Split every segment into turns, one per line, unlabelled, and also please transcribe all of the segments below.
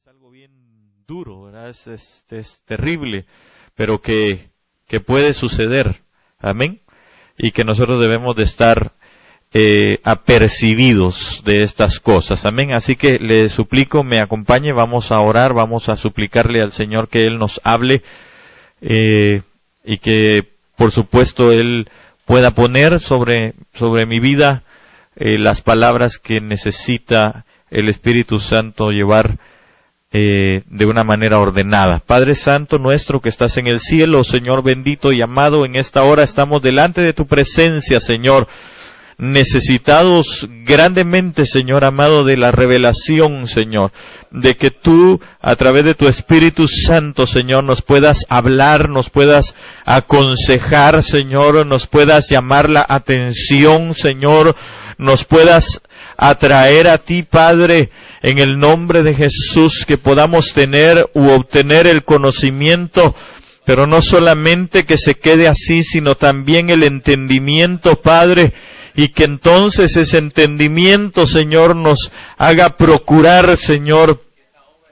es algo bien duro, ¿verdad? Es terrible, pero que puede suceder, amén, y que nosotros debemos de estar apercibidos de estas cosas, amén. Así que le suplico, me acompañe, vamos a orar, vamos a suplicarle al Señor que Él nos hable, y que por supuesto Él pueda poner sobre mi vida las palabras que necesita el Espíritu Santo llevar de una manera ordenada. Padre Santo nuestro que estás en el cielo, Señor bendito y amado, en esta hora estamos delante de tu presencia, Señor, necesitados grandemente, Señor amado, de la revelación, Señor, de que tú, a través de tu Espíritu Santo, Señor, nos puedas hablar, nos puedas aconsejar, Señor, nos puedas llamar la atención, Señor, nos puedas atraer a ti, Padre, en el nombre de Jesús, que podamos tener u obtener el conocimiento, pero no solamente que se quede así, sino también el entendimiento, Padre, y que entonces ese entendimiento, Señor, nos haga procurar, Señor,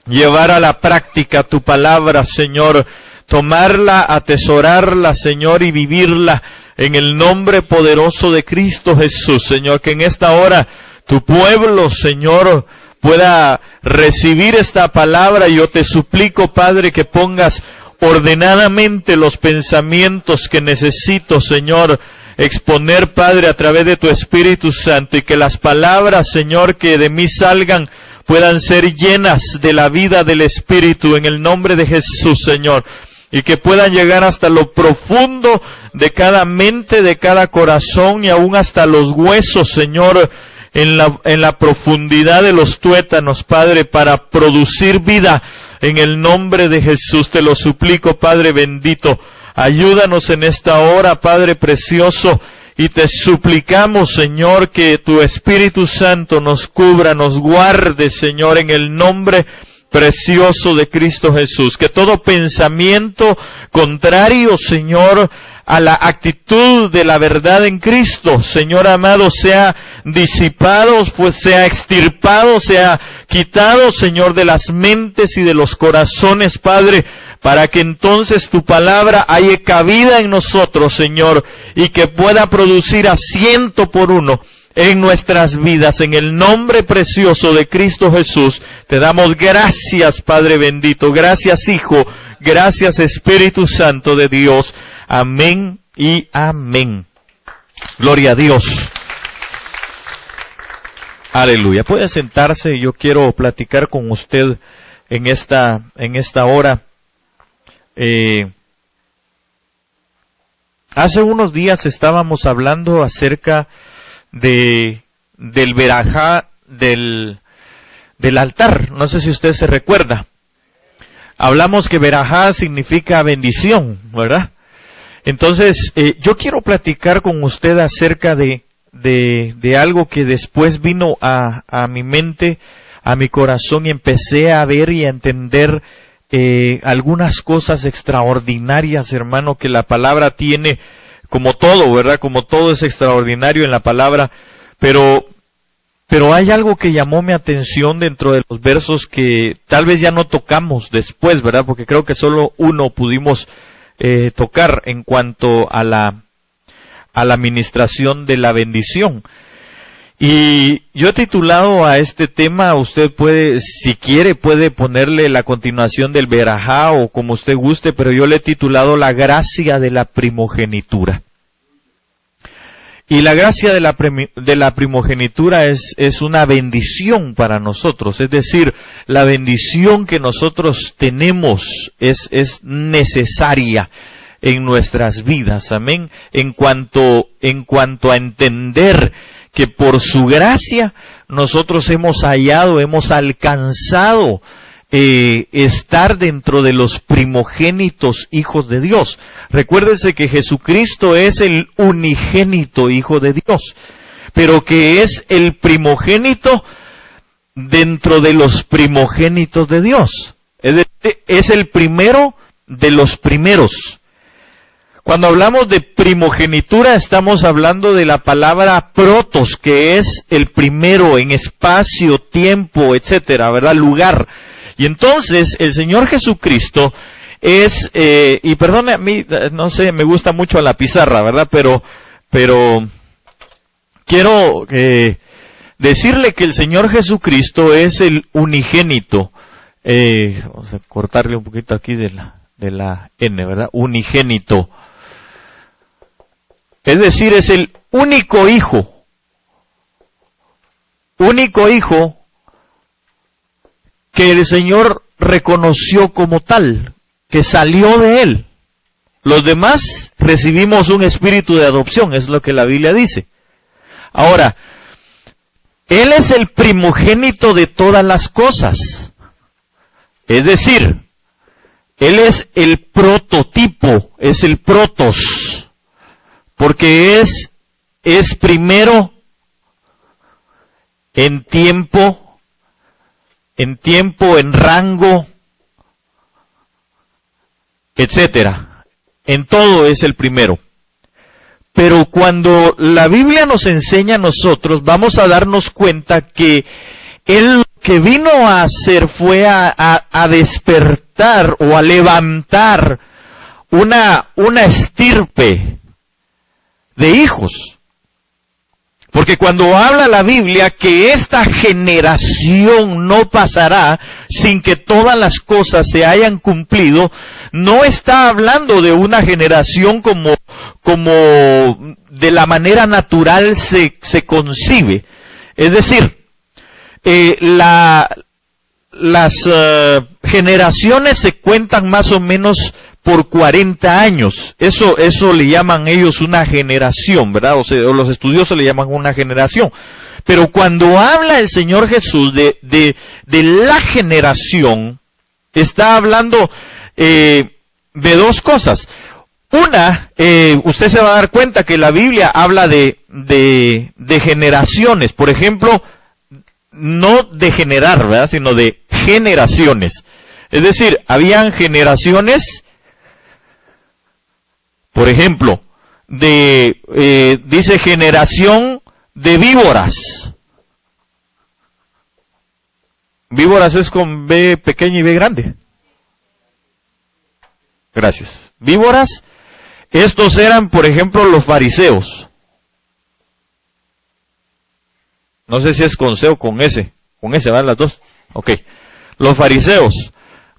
llevar a la práctica tu palabra, Señor, tomarla, atesorarla, Señor, y vivirla en el nombre poderoso de Cristo Jesús, Señor, que en esta hora tu pueblo, Señor, pueda recibir esta palabra. Yo te suplico, Padre, que pongas ordenadamente los pensamientos que necesito, Señor, exponer, Padre, a través de tu Espíritu Santo, y que las palabras, Señor, que de mí salgan puedan ser llenas de la vida del Espíritu en el nombre de Jesús, Señor, y que puedan llegar hasta lo profundo de cada mente, de cada corazón, y aún hasta los huesos, Señor, en la profundidad de los tuétanos, Padre, para producir vida en el nombre de Jesús. Te lo suplico, Padre bendito. Ayúdanos en esta hora, Padre precioso, y te suplicamos, Señor, que tu Espíritu Santo nos cubra, nos guarde, Señor, en el nombre precioso de Cristo Jesús. Que todo pensamiento contrario, Señor, a la actitud de la verdad en Cristo, Señor amado, sea disipado, pues sea extirpado, sea quitado, Señor, de las mentes y de los corazones, Padre, para que entonces tu palabra haya cabida en nosotros, Señor, y que pueda producir a 100 por 1 en nuestras vidas. En el nombre precioso de Cristo Jesús, te damos gracias, Padre bendito, gracias, Hijo, gracias, Espíritu Santo de Dios. Amén y amén. Gloria a Dios. Aleluya. Puede sentarse, yo quiero platicar con usted en esta hora. Hace unos días estábamos hablando acerca del verajá del altar. No sé si usted se recuerda. Hablamos que verajá significa bendición, ¿verdad? Entonces, yo quiero platicar con usted acerca de algo que después vino a mi mente, a mi corazón, y empecé a ver y a entender algunas cosas extraordinarias, hermano, que la palabra tiene, como todo, ¿verdad? Como todo es extraordinario en la palabra, pero hay algo que llamó mi atención dentro de los versos que tal vez ya no tocamos después, ¿verdad? Porque creo que solo uno pudimos tocar en cuanto a la administración de la bendición. Y yo he titulado a este tema, usted puede, si quiere, puede ponerle la continuación del verajá o como usted guste, pero yo le he titulado la gracia de la primogenitura. Y la gracia de la primogenitura es una bendición para nosotros, es decir, la bendición que nosotros tenemos es necesaria en nuestras vidas, amén, en cuanto a entender que por su gracia nosotros hemos hallado, hemos alcanzado estar dentro de los primogénitos hijos de Dios. Recuérdese que Jesucristo es el unigénito Hijo de Dios, pero que es el primogénito dentro de los primogénitos de Dios. Es decir, es el primero de los primeros. Cuando hablamos de primogenitura estamos hablando de la palabra protos, que es el primero en espacio, tiempo, etcétera, ¿verdad? Lugar. Y entonces el Señor Jesucristo es, y perdone a mí, no sé, me gusta mucho la pizarra, ¿verdad? Pero quiero decirle que el Señor Jesucristo es el unigénito. Vamos a cortarle un poquito aquí de la N, ¿verdad? Unigénito. Es decir, es el único hijo. Único hijo que el Señor reconoció como tal, que salió de él. Los demás recibimos un espíritu de adopción, es lo que la Biblia dice. Ahora, Él es el primogénito de todas las cosas. Es decir, Él es el prototipo, es el protos, porque es primero en tiempo, en rango, etcétera. En todo es el primero. Pero cuando la Biblia nos enseña a nosotros, vamos a darnos cuenta que Él lo que vino a hacer fue a despertar o a levantar una estirpe de hijos. Porque cuando habla la Biblia que esta generación no pasará sin que todas las cosas se hayan cumplido, no está hablando de una generación como de la manera natural se concibe. Es decir, las generaciones se cuentan más o menos por 40 años. Eso le llaman ellos una generación, ¿verdad? O los estudiosos le llaman una generación. Pero cuando habla el Señor Jesús de la generación, está hablando de dos cosas. Una, usted se va a dar cuenta que la Biblia habla de generaciones. Por ejemplo, no de generar, ¿verdad? Sino de generaciones. Es decir, habían generaciones, por ejemplo, dice generación de víboras. Víboras es con B pequeña y B grande. Gracias. Víboras, estos eran, por ejemplo, los fariseos. No sé si es con C o con S. Con S van las dos. Ok. Los fariseos.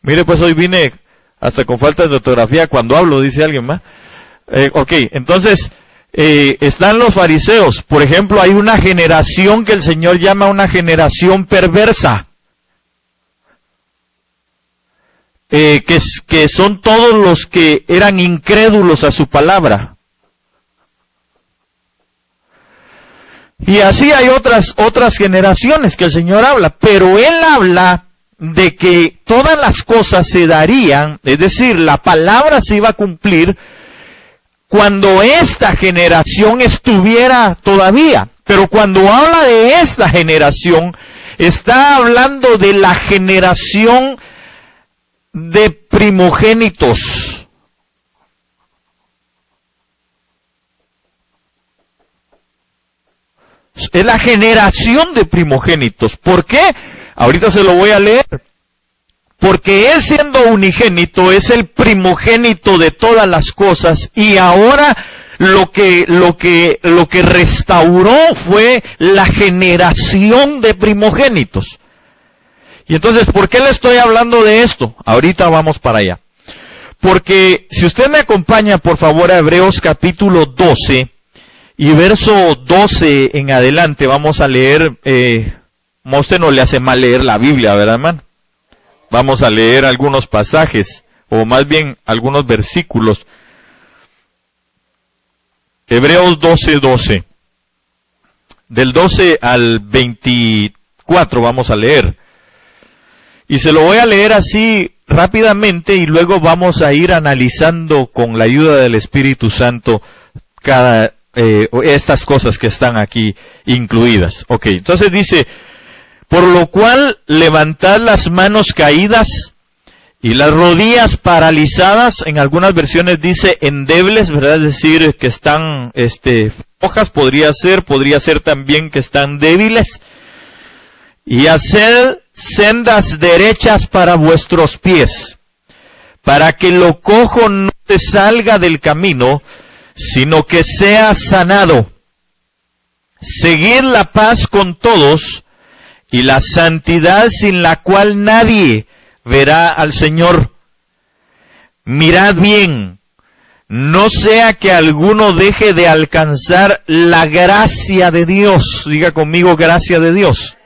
Mire, pues hoy vine hasta con falta de ortografía cuando hablo, dice alguien más. Ok, entonces, están los fariseos. Por ejemplo, hay una generación que el Señor llama una generación perversa. Que son todos los que eran incrédulos a su palabra. Y así hay otras generaciones que el Señor habla, pero Él habla de que todas las cosas se darían, es decir, la palabra se iba a cumplir cuando esta generación estuviera todavía. Pero cuando habla de esta generación, está hablando de la generación de primogénitos. Es la generación de primogénitos. ¿Por qué? Ahorita se lo voy a leer. Porque Él, siendo unigénito, es el primogénito de todas las cosas, y ahora lo que restauró fue la generación de primogénitos. Y entonces, ¿por qué le estoy hablando de esto? Ahorita vamos para allá. Porque si usted me acompaña, por favor, a Hebreos capítulo 12 y verso 12 en adelante, vamos a leer, a usted no le hace mal leer la Biblia, ¿verdad, hermano? Vamos a leer algunos pasajes, o más bien algunos versículos. Hebreos 12:12. Del 12 al 24 vamos a leer. Y se lo voy a leer así rápidamente y luego vamos a ir analizando con la ayuda del Espíritu Santo estas cosas que están aquí incluidas. Ok, entonces dice: por lo cual levantad las manos caídas y las rodillas paralizadas. En algunas versiones dice endebles, ¿verdad? Es decir, que están flojas, podría ser también que están débiles. Y haced sendas derechas para vuestros pies, para que lo cojo no te salga del camino, sino que sea sanado. Seguid la paz con todos y la santidad sin la cual nadie verá al Señor. Mirad bien, no sea que alguno deje de alcanzar la gracia de Dios. Diga conmigo, gracia de Dios.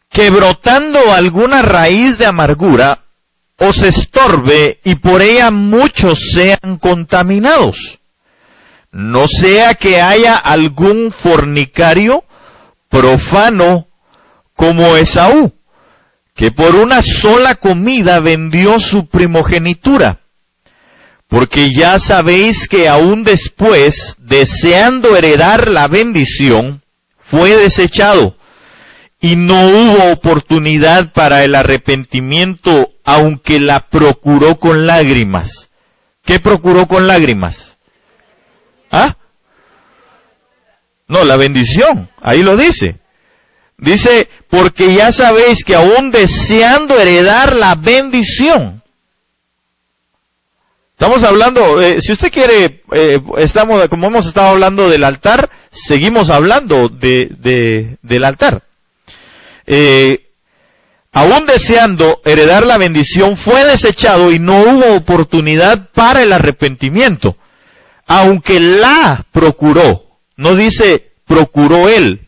Que brotando alguna raíz de amargura os estorbe y por ella muchos sean contaminados. No sea que haya algún fornicario profano como Esaú, que por una sola comida vendió su primogenitura. Porque ya sabéis que aún después, deseando heredar la bendición, fue desechado, y no hubo oportunidad para el arrepentimiento, aunque la procuró con lágrimas. ¿Qué procuró con lágrimas? ¿Ah? No, la bendición, ahí lo dice. Dice, porque ya sabéis que aún deseando heredar la bendición. Estamos hablando, si usted quiere, como hemos estado hablando del altar, seguimos hablando del altar. Aún deseando heredar la bendición, fue desechado y no hubo oportunidad para el arrepentimiento, aunque la procuró. No dice procuró él,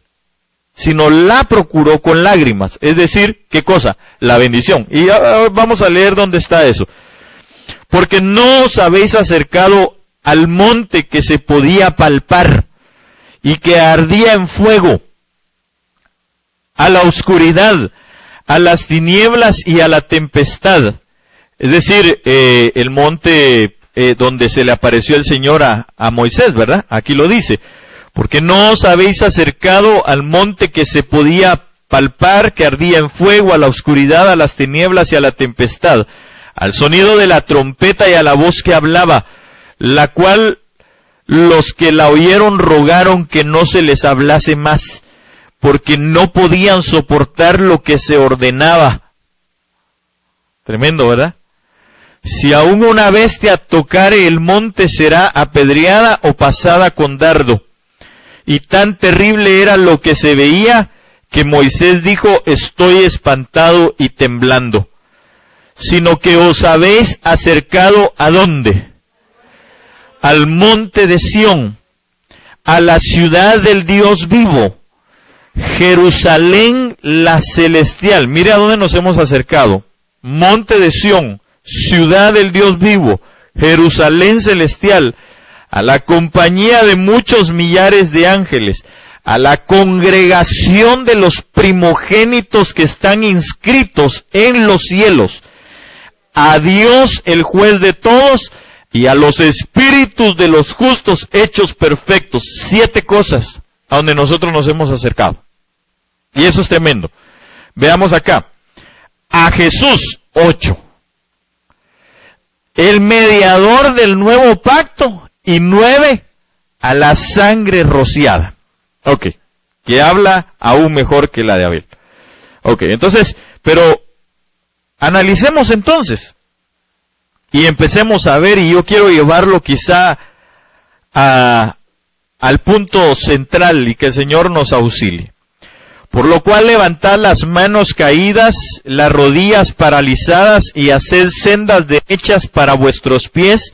sino la procuró con lágrimas. Es decir, ¿qué cosa? La bendición. Y vamos a leer dónde está eso. Porque no os habéis acercado al monte que se podía palpar y que ardía en fuego, a la oscuridad, a las tinieblas y a la tempestad. Es decir, el monte donde se le apareció el Señor a Moisés, ¿verdad? Aquí lo dice. Porque no os habéis acercado al monte que se podía palpar, que ardía en fuego, a la oscuridad, a las tinieblas y a la tempestad, al sonido de la trompeta y a la voz que hablaba, la cual los que la oyeron rogaron que no se les hablase más, porque no podían soportar lo que se ordenaba. Tremendo, ¿verdad? Si aún una bestia tocare el monte, será apedreada o pasada con dardo. Y tan terrible era lo que se veía, que Moisés dijo, estoy espantado y temblando. Sino que os habéis acercado, ¿a dónde? Al monte de Sión, a la ciudad del Dios vivo, Jerusalén la celestial. Mire a dónde nos hemos acercado. Monte de Sión, ciudad del Dios vivo, Jerusalén celestial, a la compañía de muchos millares de ángeles, a la congregación de los primogénitos que están inscritos en los cielos, a Dios el juez de todos, y a los espíritus de los justos hechos perfectos. 7 cosas a donde nosotros nos hemos acercado. Y eso es tremendo. Veamos acá. A Jesús, 8. El mediador del nuevo pacto. Y 9, a la sangre rociada. Ok. Que habla aún mejor que la de Abel. Ok, entonces, pero analicemos entonces. Y empecemos a ver, y yo quiero llevarlo quizá al punto central y que el Señor nos auxilie. Por lo cual levantad las manos caídas, las rodillas paralizadas y haced sendas derechas para vuestros pies,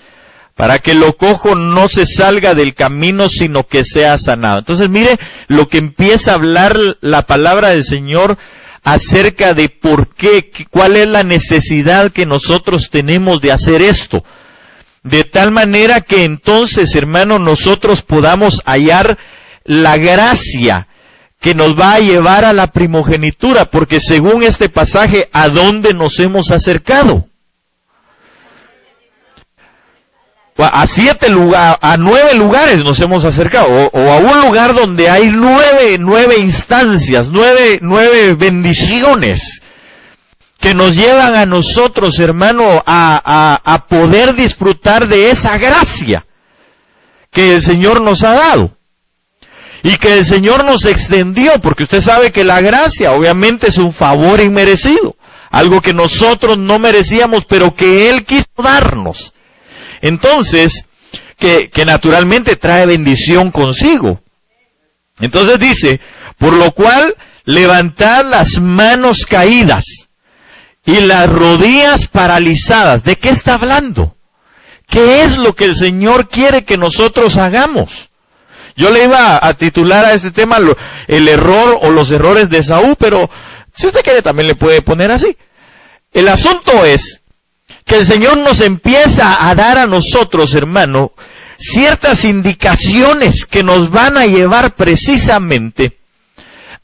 para que lo cojo no se salga del camino, sino que sea sanado. Entonces mire lo que empieza a hablar la palabra del Señor acerca de por qué, cuál es la necesidad que nosotros tenemos de hacer esto. De tal manera que entonces, hermano, nosotros podamos hallar la gracia que nos va a llevar a la primogenitura, porque según este pasaje, ¿a dónde nos hemos acercado? A 9 lugares nos hemos acercado, o a un lugar donde hay 9 instancias, 9 bendiciones que nos llevan a nosotros, hermano, a poder disfrutar de esa gracia que el Señor nos ha dado. y que el Señor nos extendió, porque usted sabe que la gracia obviamente es un favor inmerecido, algo que nosotros no merecíamos, pero que Él quiso darnos. Entonces, que naturalmente trae bendición consigo. Entonces dice, por lo cual levantad las manos caídas y las rodillas paralizadas. ¿De qué está hablando? ¿Qué es lo que el Señor quiere que nosotros hagamos? Yo le iba a titular a este tema el error o los errores de Esaú, pero si usted quiere también le puede poner así. El asunto es que el Señor nos empieza a dar a nosotros, hermano, ciertas indicaciones que nos van a llevar precisamente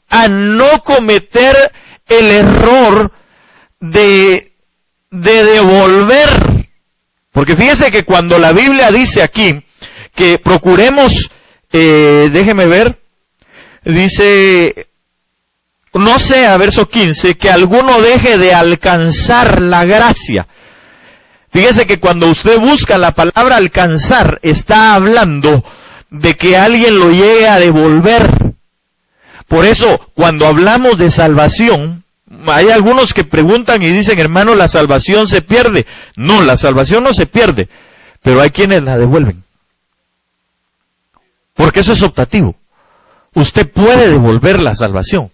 a no cometer el error de devolver. Porque fíjese que cuando la Biblia dice aquí que procuremos, déjeme ver, dice, no sea, verso 15, que alguno deje de alcanzar la gracia. Fíjese que cuando usted busca la palabra alcanzar, está hablando de que alguien lo llegue a devolver. Por eso, cuando hablamos de salvación, hay algunos que preguntan y dicen, hermano, la salvación se pierde. No, la salvación no se pierde, pero hay quienes la devuelven. Porque eso es optativo. Usted puede devolver la salvación.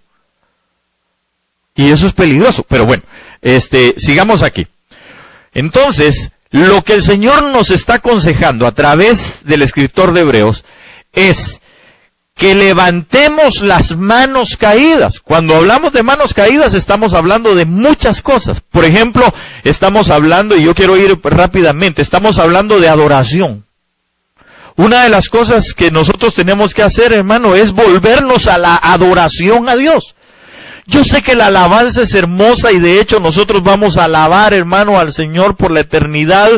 Y eso es peligroso. Pero bueno, sigamos aquí. Entonces, lo que el Señor nos está aconsejando a través del escritor de Hebreos es que levantemos las manos caídas. Cuando hablamos de manos caídas estamos hablando de muchas cosas. Por ejemplo, estamos hablando, y yo quiero ir rápidamente, estamos hablando de adoración. Una de las cosas que nosotros tenemos que hacer, hermano, es volvernos a la adoración a Dios. Yo sé que la alabanza es hermosa y de hecho nosotros vamos a alabar, hermano, al Señor por la eternidad.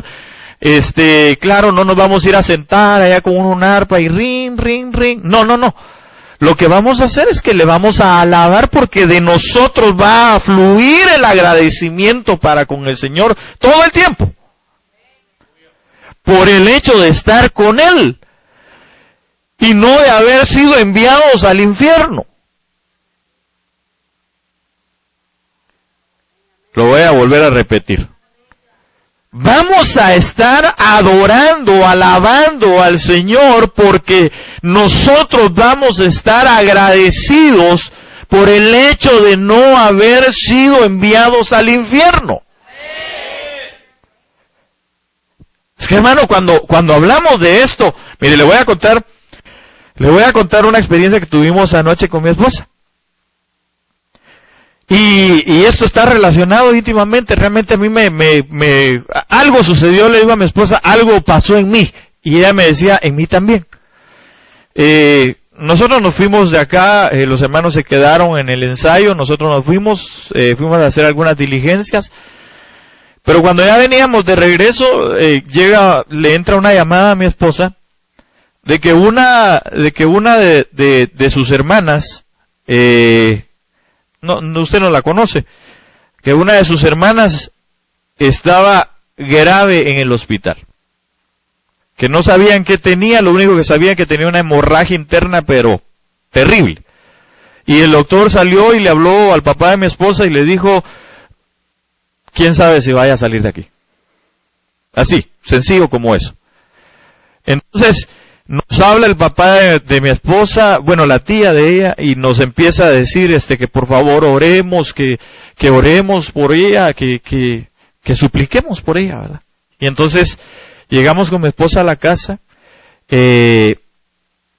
Claro, no nos vamos a ir a sentar allá con una arpa y ring, ring, ring. No. Lo que vamos a hacer es que le vamos a alabar porque de nosotros va a fluir el agradecimiento para con el Señor todo el tiempo. Por el hecho de estar con Él y no de haber sido enviados al infierno. Lo voy a volver a repetir. Vamos a estar adorando, alabando al Señor porque nosotros vamos a estar agradecidos por el hecho de no haber sido enviados al infierno. Es que, hermano, cuando hablamos de esto, mire, le voy a contar una experiencia que tuvimos anoche con mi esposa. Y esto está relacionado íntimamente, realmente a mí algo sucedió, le digo a mi esposa, algo pasó en mí, y ella me decía, en mí también. Nosotros nos fuimos de acá, los hermanos se quedaron en el ensayo, nosotros nos fuimos a hacer algunas diligencias, pero cuando ya veníamos de regreso, le entra una llamada a mi esposa, de que una de sus hermanas, no, usted no la conoce, que una de sus hermanas estaba grave en el hospital, que no sabían qué tenía, lo único que sabían que tenía una hemorragia interna, pero terrible. Y el doctor salió y le habló al papá de mi esposa y le dijo, quién sabe si vaya a salir de aquí. Así, sencillo como eso. Entonces, nos habla el papá de mi esposa, bueno, la tía de ella, y nos empieza a decir que por favor oremos, que oremos por ella, que supliquemos por ella, ¿verdad? Y entonces llegamos con mi esposa a la casa,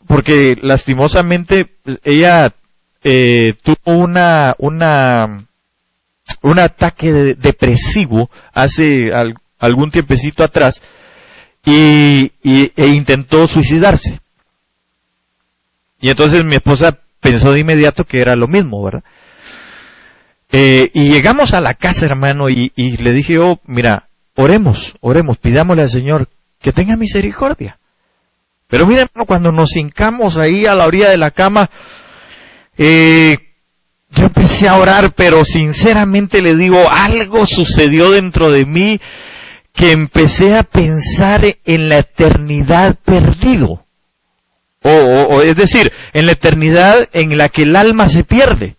porque lastimosamente ella tuvo un ataque depresivo hace algún tiempecito atrás, e intentó suicidarse. Y entonces mi esposa pensó de inmediato que era lo mismo, ¿verdad? Y llegamos a la casa, hermano, y le dije yo, mira, oremos, pidámosle al Señor que tenga misericordia. Pero mira, hermano, cuando nos hincamos ahí a la orilla de la cama, yo empecé a orar, pero sinceramente le digo, algo sucedió dentro de mí que empecé a pensar en la eternidad perdido. es decir, en la eternidad en la que el alma se pierde.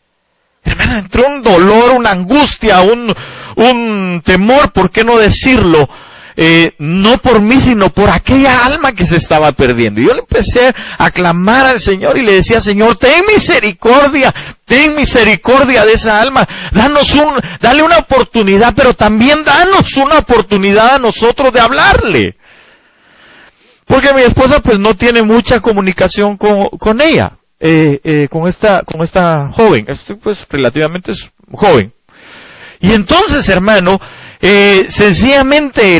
Hermano, entró un dolor, una angustia, un temor, ¿por qué no decirlo? No por mí, sino por aquella alma que se estaba perdiendo. Y yo le empecé a clamar al Señor y le decía, Señor, ten misericordia de esa alma, dale una oportunidad, pero también danos una oportunidad a nosotros de hablarle. Porque mi esposa pues no tiene mucha comunicación con ella, con esta joven, pues relativamente es joven. Y entonces, hermano, sencillamente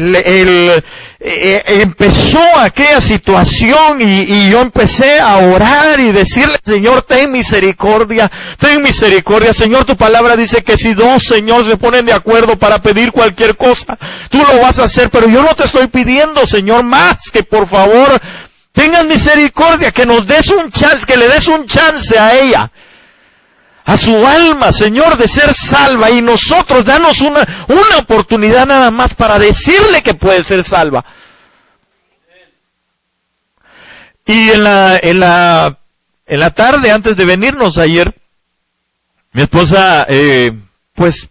empezó aquella situación y yo empecé a orar y decirle, Señor, ten misericordia, Señor, tu palabra dice que si dos, Señor, se ponen de acuerdo para pedir cualquier cosa, tú lo vas a hacer, pero yo no te estoy pidiendo, Señor, más que por favor tengas misericordia, que nos des un chance, que le des un chance a ella, a su alma, Señor, de ser salva, y nosotros danos una oportunidad nada más para decirle que puede ser salva. Y en la tarde, antes de venirnos ayer, mi esposa, pues,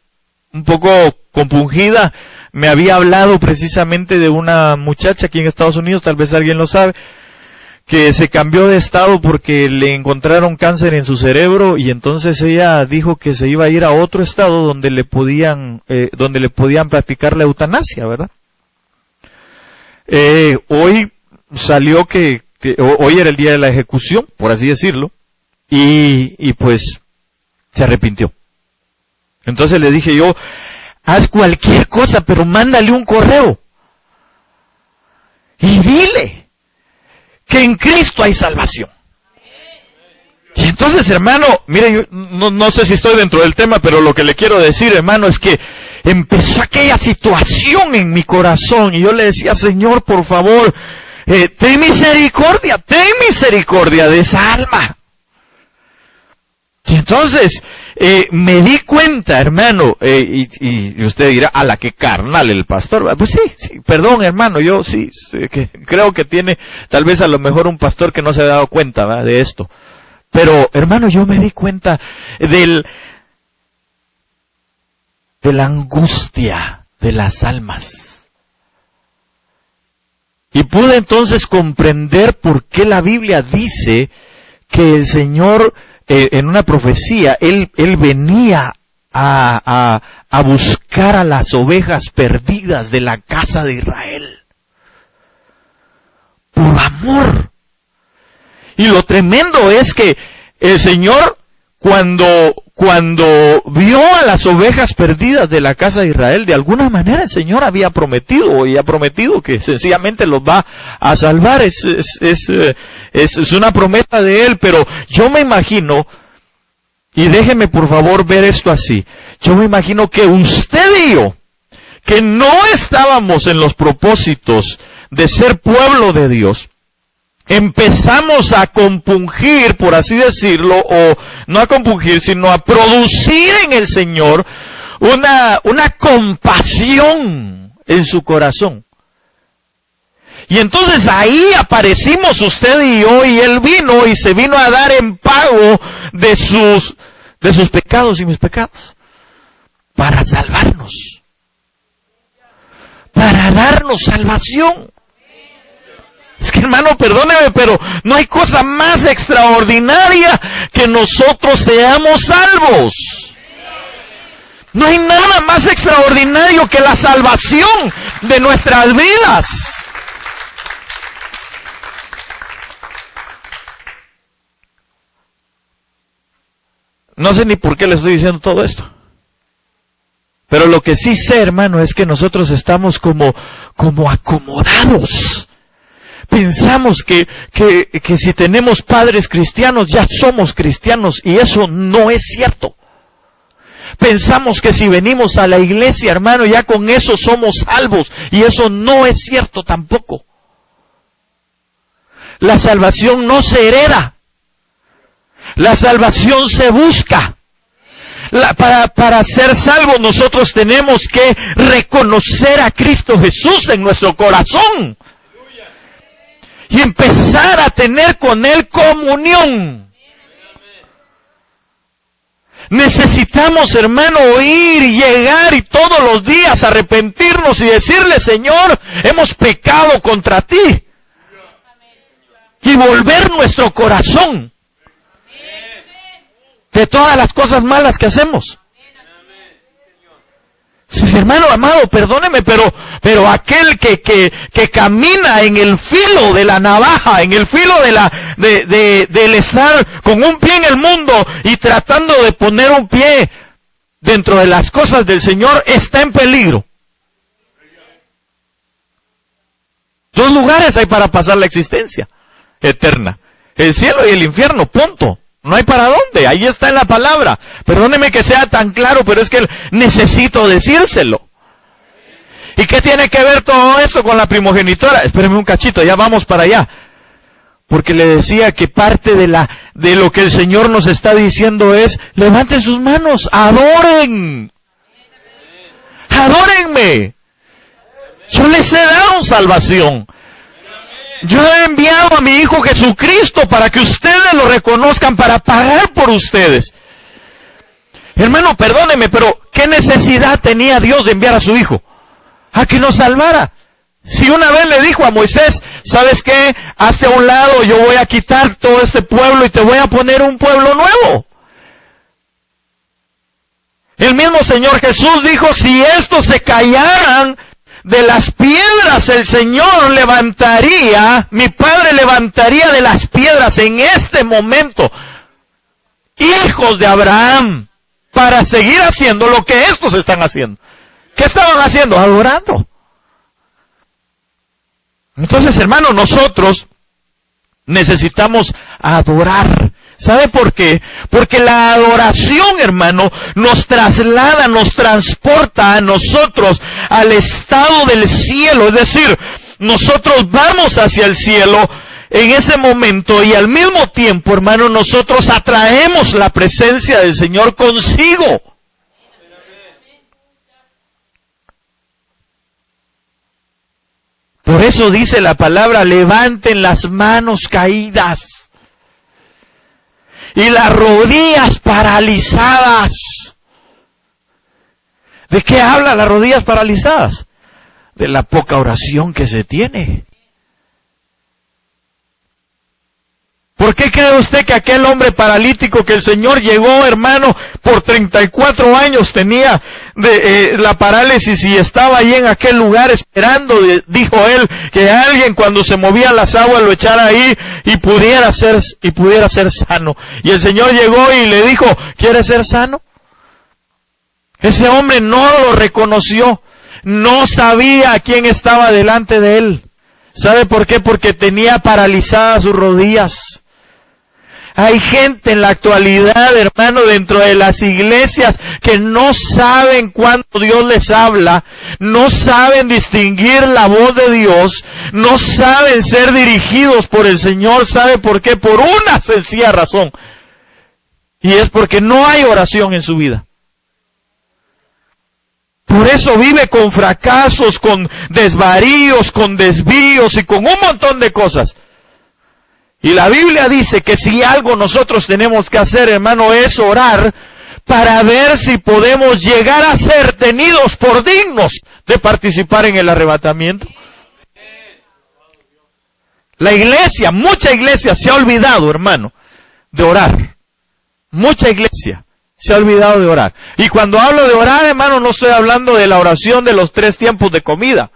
un poco compungida, me había hablado precisamente de una muchacha aquí en Estados Unidos, tal vez alguien lo sabe, que se cambió de estado porque le encontraron cáncer en su cerebro, y entonces ella dijo que se iba a ir a otro estado donde le podían practicar la eutanasia, ¿verdad? Hoy salió que hoy era el día de la ejecución, por así decirlo, y pues se arrepintió. Entonces le dije yo, haz cualquier cosa, pero mándale un correo y dile que en Cristo hay salvación. Y entonces, hermano, mire, yo no sé si estoy dentro del tema, pero lo que le quiero decir, hermano, es que empezó aquella situación en mi corazón, y yo le decía, Señor, por favor, ten misericordia de esa alma. Y entonces, me di cuenta, hermano, y usted dirá, a la que carnal el pastor. Pues sí, perdón, hermano, yo sí, que creo que tiene tal vez a lo mejor un pastor que no se ha dado cuenta, ¿verdad?, de esto. Pero, hermano, yo me di cuenta de la angustia de las almas. Y pude entonces comprender por qué la Biblia dice que el Señor, en una profecía, Él venía a buscar a las ovejas perdidas de la casa de Israel. Por amor. Y lo tremendo es que el Señor, cuando vio a las ovejas perdidas de la casa de Israel, de alguna manera el Señor había prometido, y ha prometido que sencillamente los va a salvar. Es una promesa de Él, pero yo me imagino, y déjeme por favor ver esto así, yo me imagino que usted y yo, que no estábamos en los propósitos de ser pueblo de Dios, empezamos a compungir, por así decirlo, o no a compungir, sino a producir en el Señor una compasión en su corazón. Y entonces ahí aparecimos usted y yo, y Él vino y se vino a dar en pago de sus pecados y mis pecados, para salvarnos, para darnos salvación. Es que, hermano, perdóneme, pero no hay cosa más extraordinaria que nosotros seamos salvos. No hay nada más extraordinario que la salvación de nuestras vidas. No sé ni por qué le estoy diciendo todo esto. Pero lo que sí sé, hermano, es que nosotros estamos como acomodados. Pensamos que si tenemos padres cristianos ya somos cristianos, y eso no es cierto. Pensamos que si venimos a la iglesia, hermano, ya con eso somos salvos, y eso no es cierto tampoco. La salvación no se hereda. La salvación se busca. Para ser salvos nosotros tenemos que reconocer a Cristo Jesús en nuestro corazón. y empezar a tener con Él comunión. Necesitamos, hermano, oír y llegar y todos los días arrepentirnos y decirle, Señor, hemos pecado contra ti. Y volver nuestro corazón de todas las cosas malas que hacemos. Sí, hermano amado, perdóneme, pero aquel que camina en el filo de la navaja, en el filo del estar con un pie en el mundo y tratando de poner un pie dentro de las cosas del Señor, está en peligro. Dos lugares hay para pasar la existencia eterna: el cielo y el infierno, punto. No hay para dónde, ahí está en la palabra. Perdóneme que sea tan claro, pero es que necesito decírselo. ¿Y qué tiene que ver todo esto con la primogenitura? Espérenme un cachito, ya vamos para allá. Porque le decía que parte de lo que el Señor nos está diciendo es, levanten sus manos, adoren. Adórenme. Yo les he dado salvación. Yo he enviado a mi Hijo Jesucristo para que ustedes lo reconozcan, para pagar por ustedes. Hermano, perdóneme, pero ¿qué necesidad tenía Dios de enviar a su Hijo? A que nos salvara. Si una vez le dijo a Moisés, ¿sabes qué? Hazte a un lado, yo voy a quitar todo este pueblo y te voy a poner un pueblo nuevo. El mismo Señor Jesús dijo, si estos se callaran de las piedras, el Señor levantaría, mi Padre levantaría de las piedras en este momento hijos de Abraham para seguir haciendo lo que estos están haciendo. ¿Qué estaban haciendo? Adorando. Entonces, hermano, nosotros necesitamos adorar. ¿Sabe por qué? Porque la adoración, hermano, nos traslada, nos transporta a nosotros al estado del cielo. Es decir, nosotros vamos hacia el cielo en ese momento y al mismo tiempo, hermano, nosotros atraemos la presencia del Señor consigo. Por eso dice la palabra, levanten las manos caídas y las rodillas paralizadas. ¿De qué habla las rodillas paralizadas? De la poca oración que se tiene. ¿Por qué cree usted que aquel hombre paralítico que el Señor llegó, hermano, por 34 años tenía la parálisis y estaba ahí en aquel lugar esperando, dijo él, que alguien cuando se movían las aguas lo echara ahí y pudiera ser sano? Y el Señor llegó y le dijo, ¿quieres ser sano? Ese hombre no lo reconoció, no sabía quién estaba delante de él. ¿Sabe por qué? Porque tenía paralizadas sus rodillas. Hay gente en la actualidad, hermano, dentro de las iglesias que no saben cuándo Dios les habla, no saben distinguir la voz de Dios, no saben ser dirigidos por el Señor. ¿Sabe por qué? Por una sencilla razón. Y es porque no hay oración en su vida. Por eso vive con fracasos, con desvaríos, con desvíos y con un montón de cosas. Y la Biblia dice que si algo nosotros tenemos que hacer, hermano, es orar para ver si podemos llegar a ser tenidos por dignos de participar en el arrebatamiento. La iglesia, mucha iglesia se ha olvidado, hermano, de orar. Mucha iglesia se ha olvidado de orar. Y cuando hablo de orar, hermano, no estoy hablando de la oración de los 3 tiempos de comida.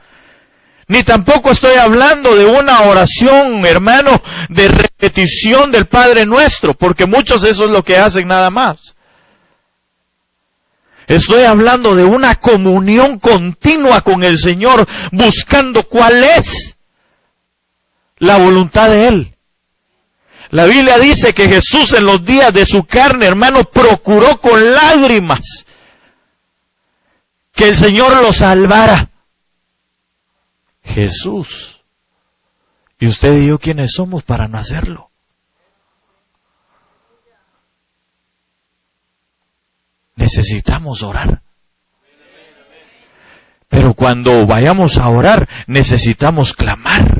Ni tampoco estoy hablando de una oración, hermano, de repetición del Padre Nuestro, porque muchos eso es lo que hacen nada más. Estoy hablando de una comunión continua con el Señor, buscando cuál es la voluntad de Él. La Biblia dice que Jesús en los días de su carne, hermano, procuró con lágrimas que el Señor lo salvara. Jesús. ¿Y usted y yo quiénes somos para no hacerlo? Necesitamos orar. Pero cuando vayamos a orar, necesitamos clamar.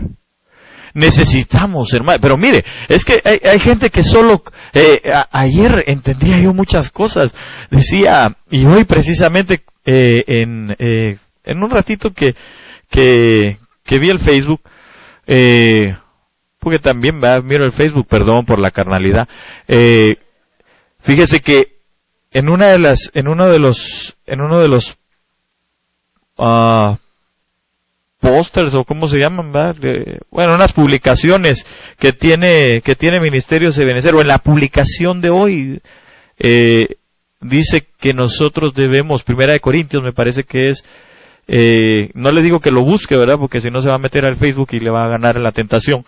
necesitamos, hermano. Pero mire, es que hay gente que solo, ayer entendía yo muchas cosas. Decía, y hoy precisamente, en un ratito que vi el Facebook, porque también miro el Facebook, perdón por la carnalidad, fíjese que en uno de los pósters o cómo se llaman, ¿verdad? Bueno, unas publicaciones que tiene Ministerios de Ebenecer, o en la publicación de hoy, dice que nosotros debemos, 1 Corintios me parece que es, no le digo que lo busque, ¿verdad? Porque si no se va a meter al Facebook y le va a ganar en la tentación.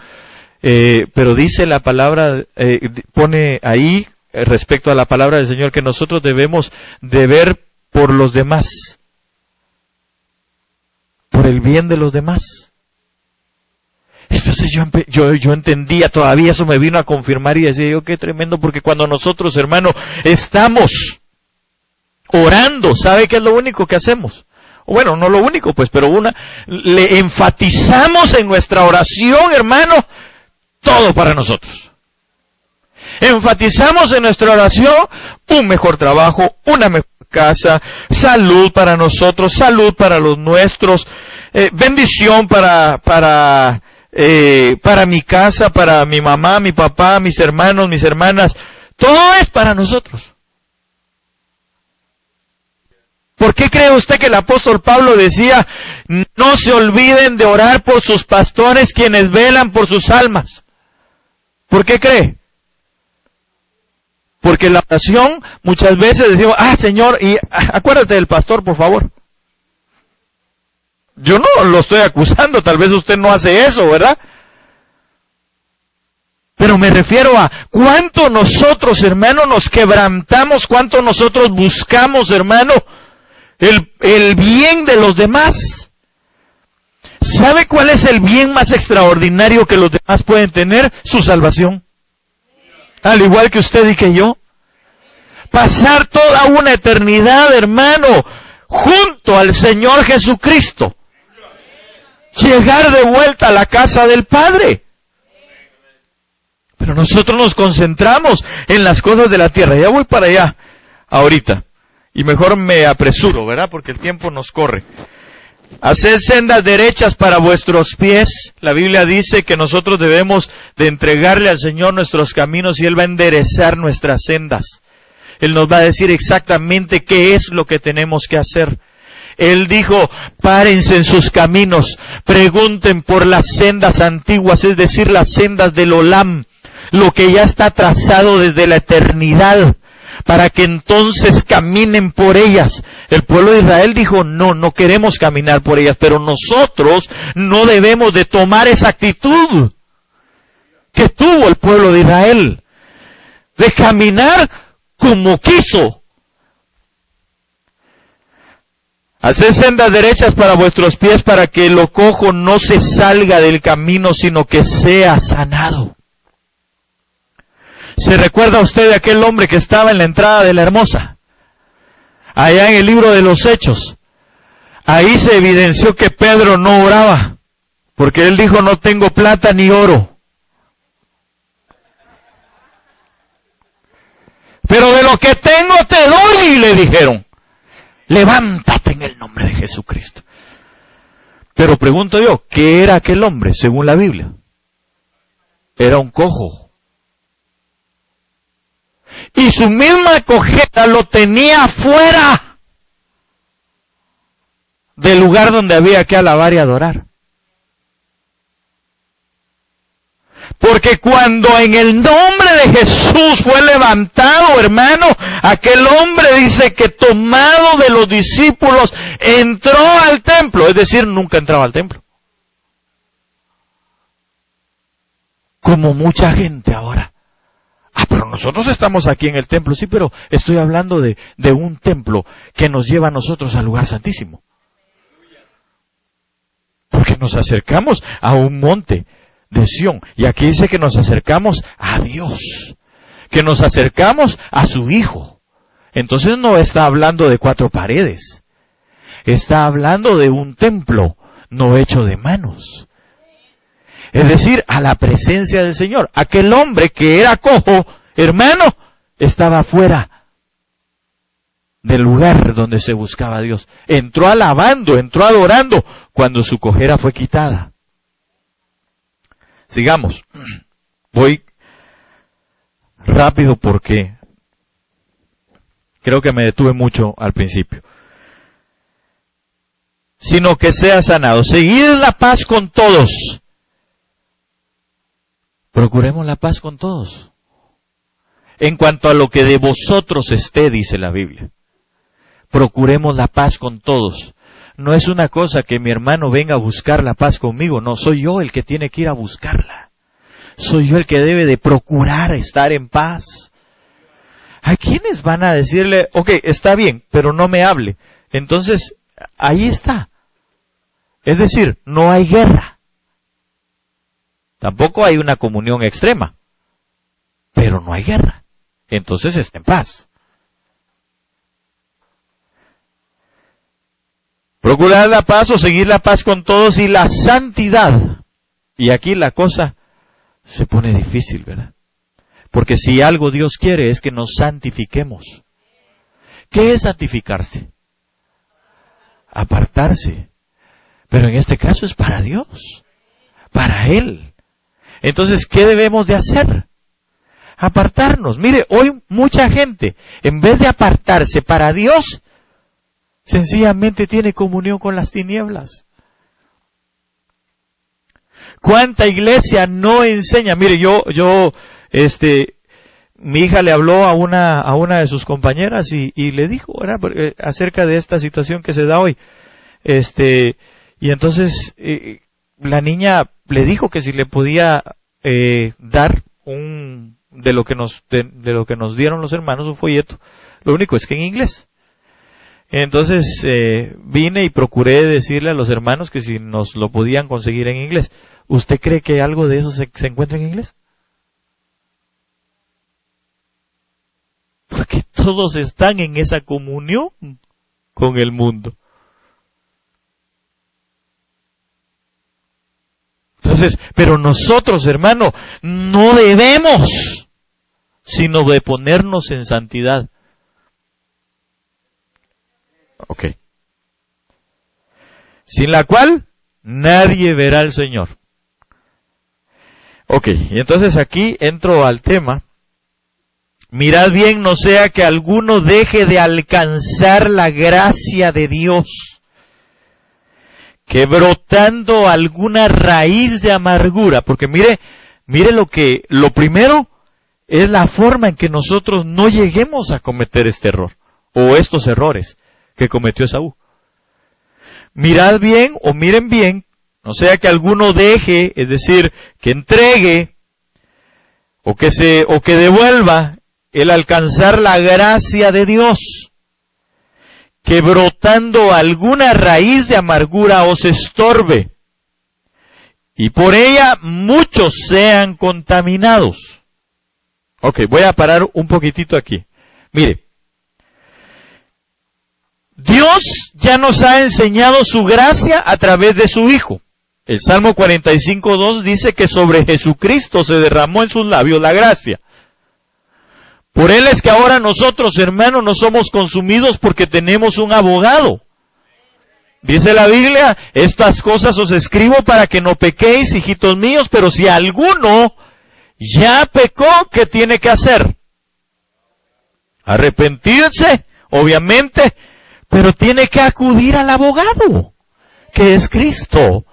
Pero dice la palabra, pone ahí, respecto a la palabra del Señor, que nosotros debemos de ver por los demás, por el bien de los demás. Entonces yo entendía, todavía eso me vino a confirmar y decía yo, qué tremendo, porque cuando nosotros, hermano, estamos orando, ¿sabe qué es lo único que hacemos? Bueno, no lo único, pues, pero le enfatizamos en nuestra oración, hermano, todo para nosotros. Enfatizamos en nuestra oración un mejor trabajo, una mejor casa, salud para nosotros, salud para los nuestros, bendición para mi casa, para mi mamá, mi papá, mis hermanos, mis hermanas. Todo es para nosotros. ¿Por qué cree usted que el apóstol Pablo decía, no se olviden de orar por sus pastores, quienes velan por sus almas? ¿Por qué cree? Porque la oración, muchas veces decimos, Señor, y acuérdate del pastor, por favor. Yo no lo estoy acusando, tal vez usted no hace eso, ¿verdad? Pero me refiero a cuánto nosotros, hermano, nos quebrantamos, cuánto nosotros buscamos, hermano, el bien de los demás. ¿Sabe cuál es el bien más extraordinario que los demás pueden tener? Su salvación. Al igual que usted y que yo. Pasar toda una eternidad, hermano, junto al Señor Jesucristo. Llegar de vuelta a la casa del Padre. Pero nosotros nos concentramos en las cosas de la tierra. Ya voy para allá, ahorita. Y mejor me apresuro, ¿verdad? Porque el tiempo nos corre. Haced sendas derechas para vuestros pies. La Biblia dice que nosotros debemos de entregarle al Señor nuestros caminos y Él va a enderezar nuestras sendas. Él nos va a decir exactamente qué es lo que tenemos que hacer. Él dijo, párense en sus caminos, pregunten por las sendas antiguas, es decir, las sendas del Olam, lo que ya está trazado desde la eternidad, para que entonces caminen por ellas. El pueblo de Israel dijo, no queremos caminar por ellas, pero nosotros no debemos de tomar esa actitud que tuvo el pueblo de Israel, de caminar como quiso. Haced sendas derechas para vuestros pies, para que lo cojo no se salga del camino, sino que sea sanado. ¿Se recuerda usted de aquel hombre que estaba en la entrada de la Hermosa? Allá en el libro de los Hechos. Ahí se evidenció que Pedro no oraba, porque él dijo, no tengo plata ni oro. Pero de lo que tengo te doy, le dijeron. Levántate en el nombre de Jesucristo. Pero pregunto yo, ¿qué era aquel hombre según la Biblia? Era un cojo. Y su misma cojera lo tenía fuera del lugar donde había que alabar y adorar. Porque cuando en el nombre de Jesús fue levantado, hermano, aquel hombre dice que tomado de los discípulos entró al templo, es decir, nunca entraba al templo. Como mucha gente ahora. Pero nosotros estamos aquí en el templo, sí, pero estoy hablando de un templo que nos lleva a nosotros al lugar santísimo. Porque nos acercamos a un monte de Sión, y aquí dice que nos acercamos a Dios, que nos acercamos a su Hijo. Entonces no está hablando de 4 paredes, está hablando de un templo no hecho de manos. Es decir, a la presencia del Señor. Aquel hombre que era cojo, hermano, estaba fuera del lugar donde se buscaba a Dios. Entró alabando, entró adorando cuando su cojera fue quitada. Sigamos. Voy rápido porque creo que me detuve mucho al principio. Sino que sea sanado. Seguid la paz con todos. Procuremos la paz con todos. En cuanto a lo que de vosotros esté, dice la Biblia. Procuremos la paz con todos. No es una cosa que mi hermano venga a buscar la paz conmigo. No, soy yo el que tiene que ir a buscarla. Soy yo el que debe de procurar estar en paz. ¿A quiénes van a decirle, ok, está bien, pero no me hable? Entonces, ahí está. Es decir, no hay guerra. Tampoco hay una comunión extrema. Pero no hay guerra. Entonces está en paz. Procurar la paz o seguir la paz con todos y la santidad. Y aquí la cosa se pone difícil, ¿verdad? Porque si algo Dios quiere es que nos santifiquemos. ¿Qué es santificarse? Apartarse. Pero en este caso es para Dios, para Él. Entonces, ¿qué debemos de hacer? Apartarnos. Mire, hoy mucha gente, en vez de apartarse para Dios, sencillamente tiene comunión con las tinieblas. ¿Cuánta iglesia no enseña? Mire, mi hija le habló a una de sus compañeras y le dijo, ¿verdad?, acerca de esta situación que se da hoy. Y entonces la niña le dijo que si le podía dar de lo que nos dieron los hermanos, un folleto. Lo único es que en inglés. Entonces vine y procuré decirle a los hermanos que si nos lo podían conseguir en inglés. ¿Usted cree que algo de eso se encuentra en inglés? Porque todos están en esa comunión con el mundo. Entonces, pero nosotros, hermano, no debemos, sino de ponernos en santidad. Ok. Sin la cual, nadie verá al Señor. Ok, y entonces aquí entro al tema. Mirad bien, no sea que alguno deje de alcanzar la gracia de Dios, que brotando alguna raíz de amargura, porque mire lo primero es la forma en que nosotros no lleguemos a cometer este error, o estos errores que cometió Esaú. Mirad bien, o miren bien, no sea que alguno deje, es decir, que entregue, o que devuelva el alcanzar la gracia de Dios, que brotando alguna raíz de amargura os estorbe, y por ella muchos sean contaminados. Ok, voy a parar un poquitito aquí. Mire, Dios ya nos ha enseñado su gracia a través de su Hijo. El Salmo 45:2 dice que sobre Jesucristo se derramó en sus labios la gracia. Por Él es que ahora nosotros, hermanos, no somos consumidos porque tenemos un abogado. Dice la Biblia, estas cosas os escribo para que no pequéis, hijitos míos, pero si alguno ya pecó, ¿qué tiene que hacer? Arrepentirse, obviamente, pero tiene que acudir al abogado, que es Cristo.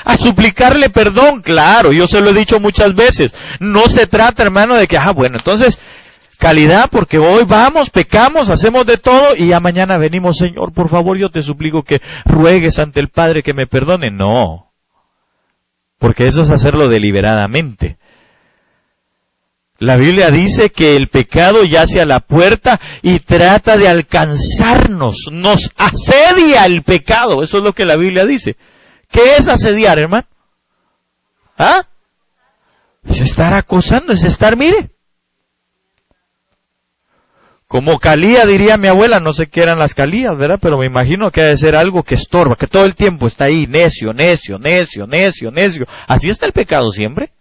A suplicarle perdón, claro, yo se lo he dicho muchas veces. No se trata, hermano, de que, bueno, entonces, calidad, porque hoy vamos, pecamos, hacemos de todo, y ya mañana venimos, Señor, por favor, yo te suplico que ruegues ante el Padre que me perdone. No, porque eso es hacerlo deliberadamente. La Biblia dice que el pecado yace a la puerta y trata de alcanzarnos, nos asedia el pecado, eso es lo que la Biblia dice. ¿Qué es asediar, hermano? Es estar acosando, es estar, mire, como calía, diría mi abuela, no sé qué eran las calías, ¿verdad? Pero me imagino que ha de ser algo que estorba, que todo el tiempo está ahí, necio, necio, necio, necio, necio. Así está el pecado siempre.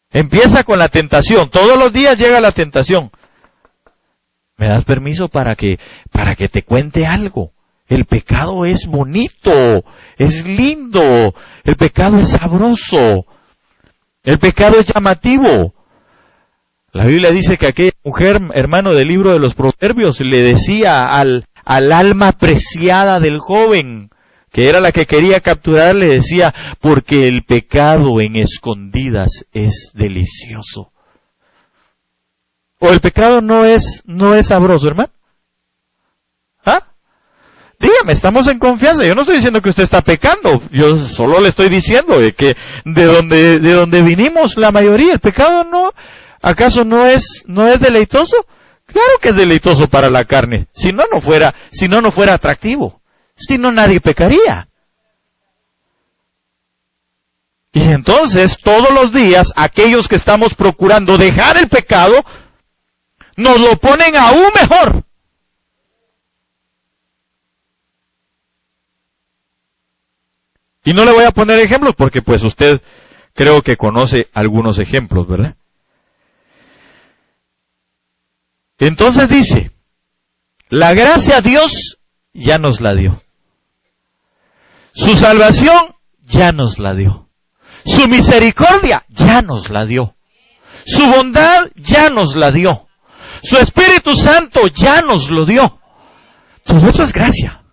Empieza con la tentación, todos los días llega la tentación. ¿Me das permiso para que te cuente algo? El pecado es bonito, es lindo, el pecado es sabroso, el pecado es llamativo. La Biblia dice que aquella mujer, hermano, del libro de los Proverbios, le decía al alma preciada del joven, que era la que quería capturar, le decía, porque el pecado en escondidas es delicioso. ¿O el pecado no es sabroso, hermano? ¿Ah? Dígame, estamos en confianza. Yo no estoy diciendo que usted está pecando. Yo solo le estoy diciendo de que de donde vinimos la mayoría, el pecado no, ¿acaso no es deleitoso? Claro que es deleitoso para la carne. Si no fuera atractivo. Si no, nadie pecaría. Y entonces, todos los días, aquellos que estamos procurando dejar el pecado, nos lo ponen aún mejor. Y no le voy a poner ejemplos porque pues usted creo que conoce algunos ejemplos, ¿verdad? Entonces dice, la gracia a Dios ya nos la dio. Su salvación ya nos la dio. Su misericordia ya nos la dio. Su bondad ya nos la dio. Su Espíritu Santo ya nos lo dio. Todo eso es gracia.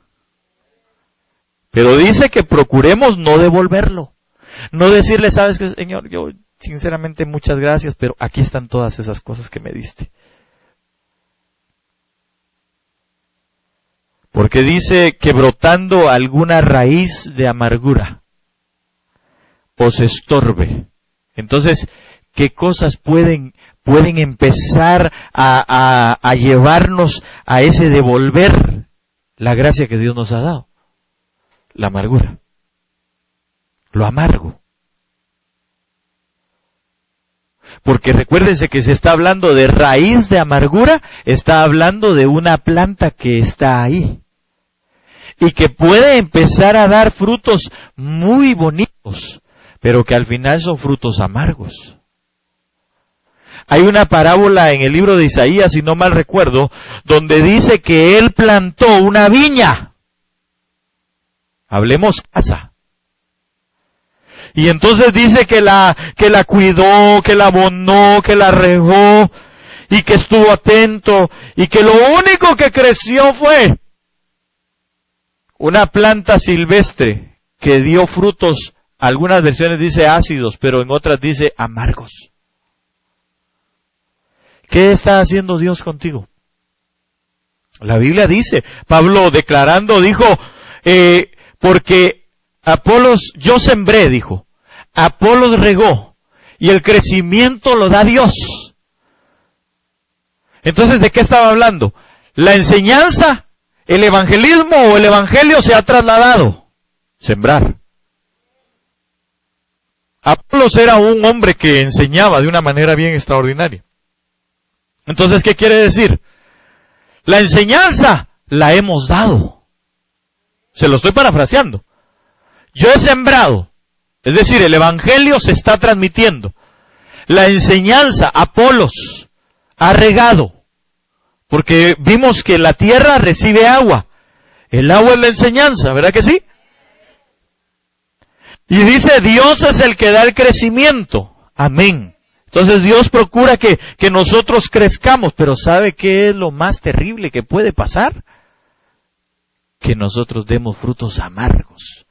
Pero dice que procuremos no devolverlo. No decirle, sabes que Señor, yo sinceramente muchas gracias, pero aquí están todas esas cosas que me diste. Porque dice que brotando alguna raíz de amargura os estorbe. Entonces, ¿qué cosas pueden empezar a llevarnos a ese devolver la gracia que Dios nos ha dado? La amargura. Lo amargo. Porque recuérdense que se está hablando de raíz de amargura, está hablando de una planta que está ahí. Y que puede empezar a dar frutos muy bonitos, pero que al final son frutos amargos. Hay una parábola en el libro de Isaías, si no mal recuerdo, donde dice que él plantó una viña. Hablemos casa. Y entonces dice que la cuidó, que la abonó, que la regó, y que estuvo atento, y que lo único que creció fue una planta silvestre que dio frutos, algunas versiones dice ácidos, pero en otras dice amargos. ¿Qué está haciendo Dios contigo? La Biblia dice, Pablo declarando dijo, porque Apolos, yo sembré, dijo, Apolos regó, y el crecimiento lo da Dios. Entonces, ¿de qué estaba hablando? La enseñanza, el evangelismo o el evangelio se ha trasladado. Sembrar. Apolos era un hombre que enseñaba de una manera bien extraordinaria. Entonces, ¿qué quiere decir? La enseñanza la hemos dado. Se lo estoy parafraseando. Yo he sembrado. Es decir, el evangelio se está transmitiendo. La enseñanza, Apolos, ha regado. Porque vimos que la tierra recibe agua. El agua es la enseñanza, ¿verdad que sí? Y dice, Dios es el que da el crecimiento. Amén. Entonces Dios procura que nosotros crezcamos, pero ¿sabe qué es lo más terrible que puede pasar? Que nosotros demos frutos amargos.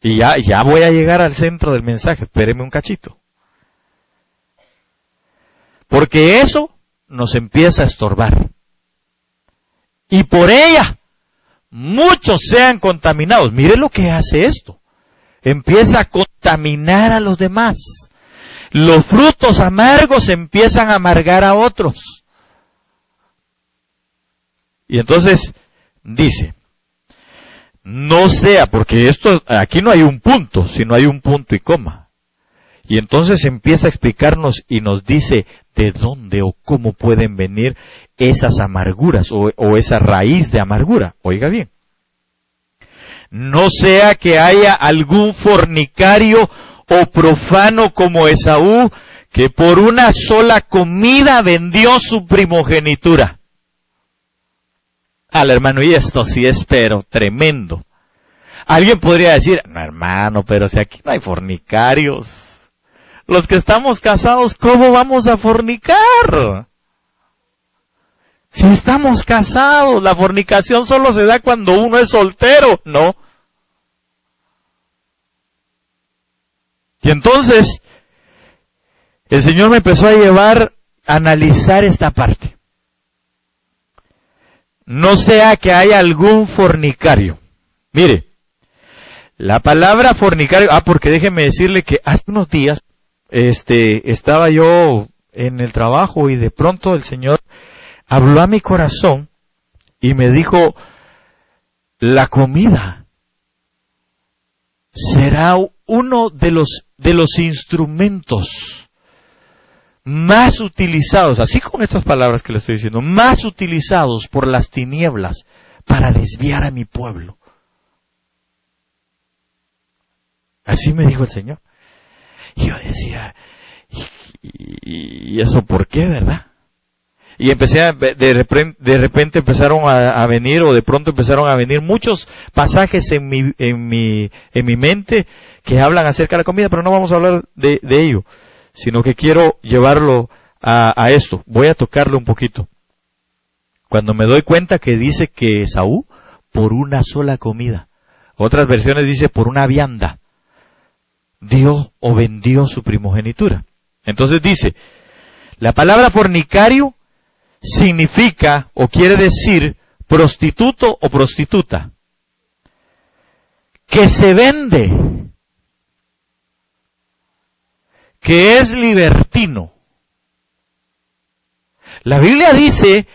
Y ya voy a llegar al centro del mensaje, espéreme un cachito. Porque eso nos empieza a estorbar. Y por ella, muchos sean contaminados. Mire lo que hace esto. Empieza a contaminar a los demás. Los frutos amargos empiezan a amargar a otros. Y entonces dice, no sea, porque esto, aquí no hay un punto, sino hay un punto y coma. Y entonces empieza a explicarnos y nos dice de dónde o cómo pueden venir esas amarguras o esa raíz de amargura. Oiga bien. No sea que haya algún fornicario o profano como Esaú, que por una sola comida vendió su primogenitura. Al hermano, y esto sí es pero tremendo. Alguien podría decir, no hermano, pero si aquí no hay fornicarios. Los que estamos casados, ¿cómo vamos a fornicar? Si estamos casados, la fornicación solo se da cuando uno es soltero, ¿no? Y entonces, el Señor me empezó a llevar a analizar esta parte. No sea que haya algún fornicario. Mire, la palabra fornicario, porque déjeme decirle que hace unos días, estaba yo en el trabajo y de pronto el Señor habló a mi corazón y me dijo, la comida será uno de los instrumentos más utilizados, así con estas palabras que le estoy diciendo, más utilizados por las tinieblas para desviar a mi pueblo. Así me dijo el Señor. Y yo decía, ¿y eso por qué, verdad? Y empecé de repente empezaron a venir, o de pronto empezaron a venir muchos pasajes en mi mente que hablan acerca de la comida, pero no vamos a hablar de ello, sino que quiero llevarlo a esto. Voy a tocarlo un poquito. Cuando me doy cuenta que dice que Esaú, por una sola comida. Otras versiones dice por una vianda, dio o vendió su primogenitura. Entonces dice, la palabra fornicario significa o quiere decir prostituto o prostituta, que se vende, que es libertino. La Biblia dice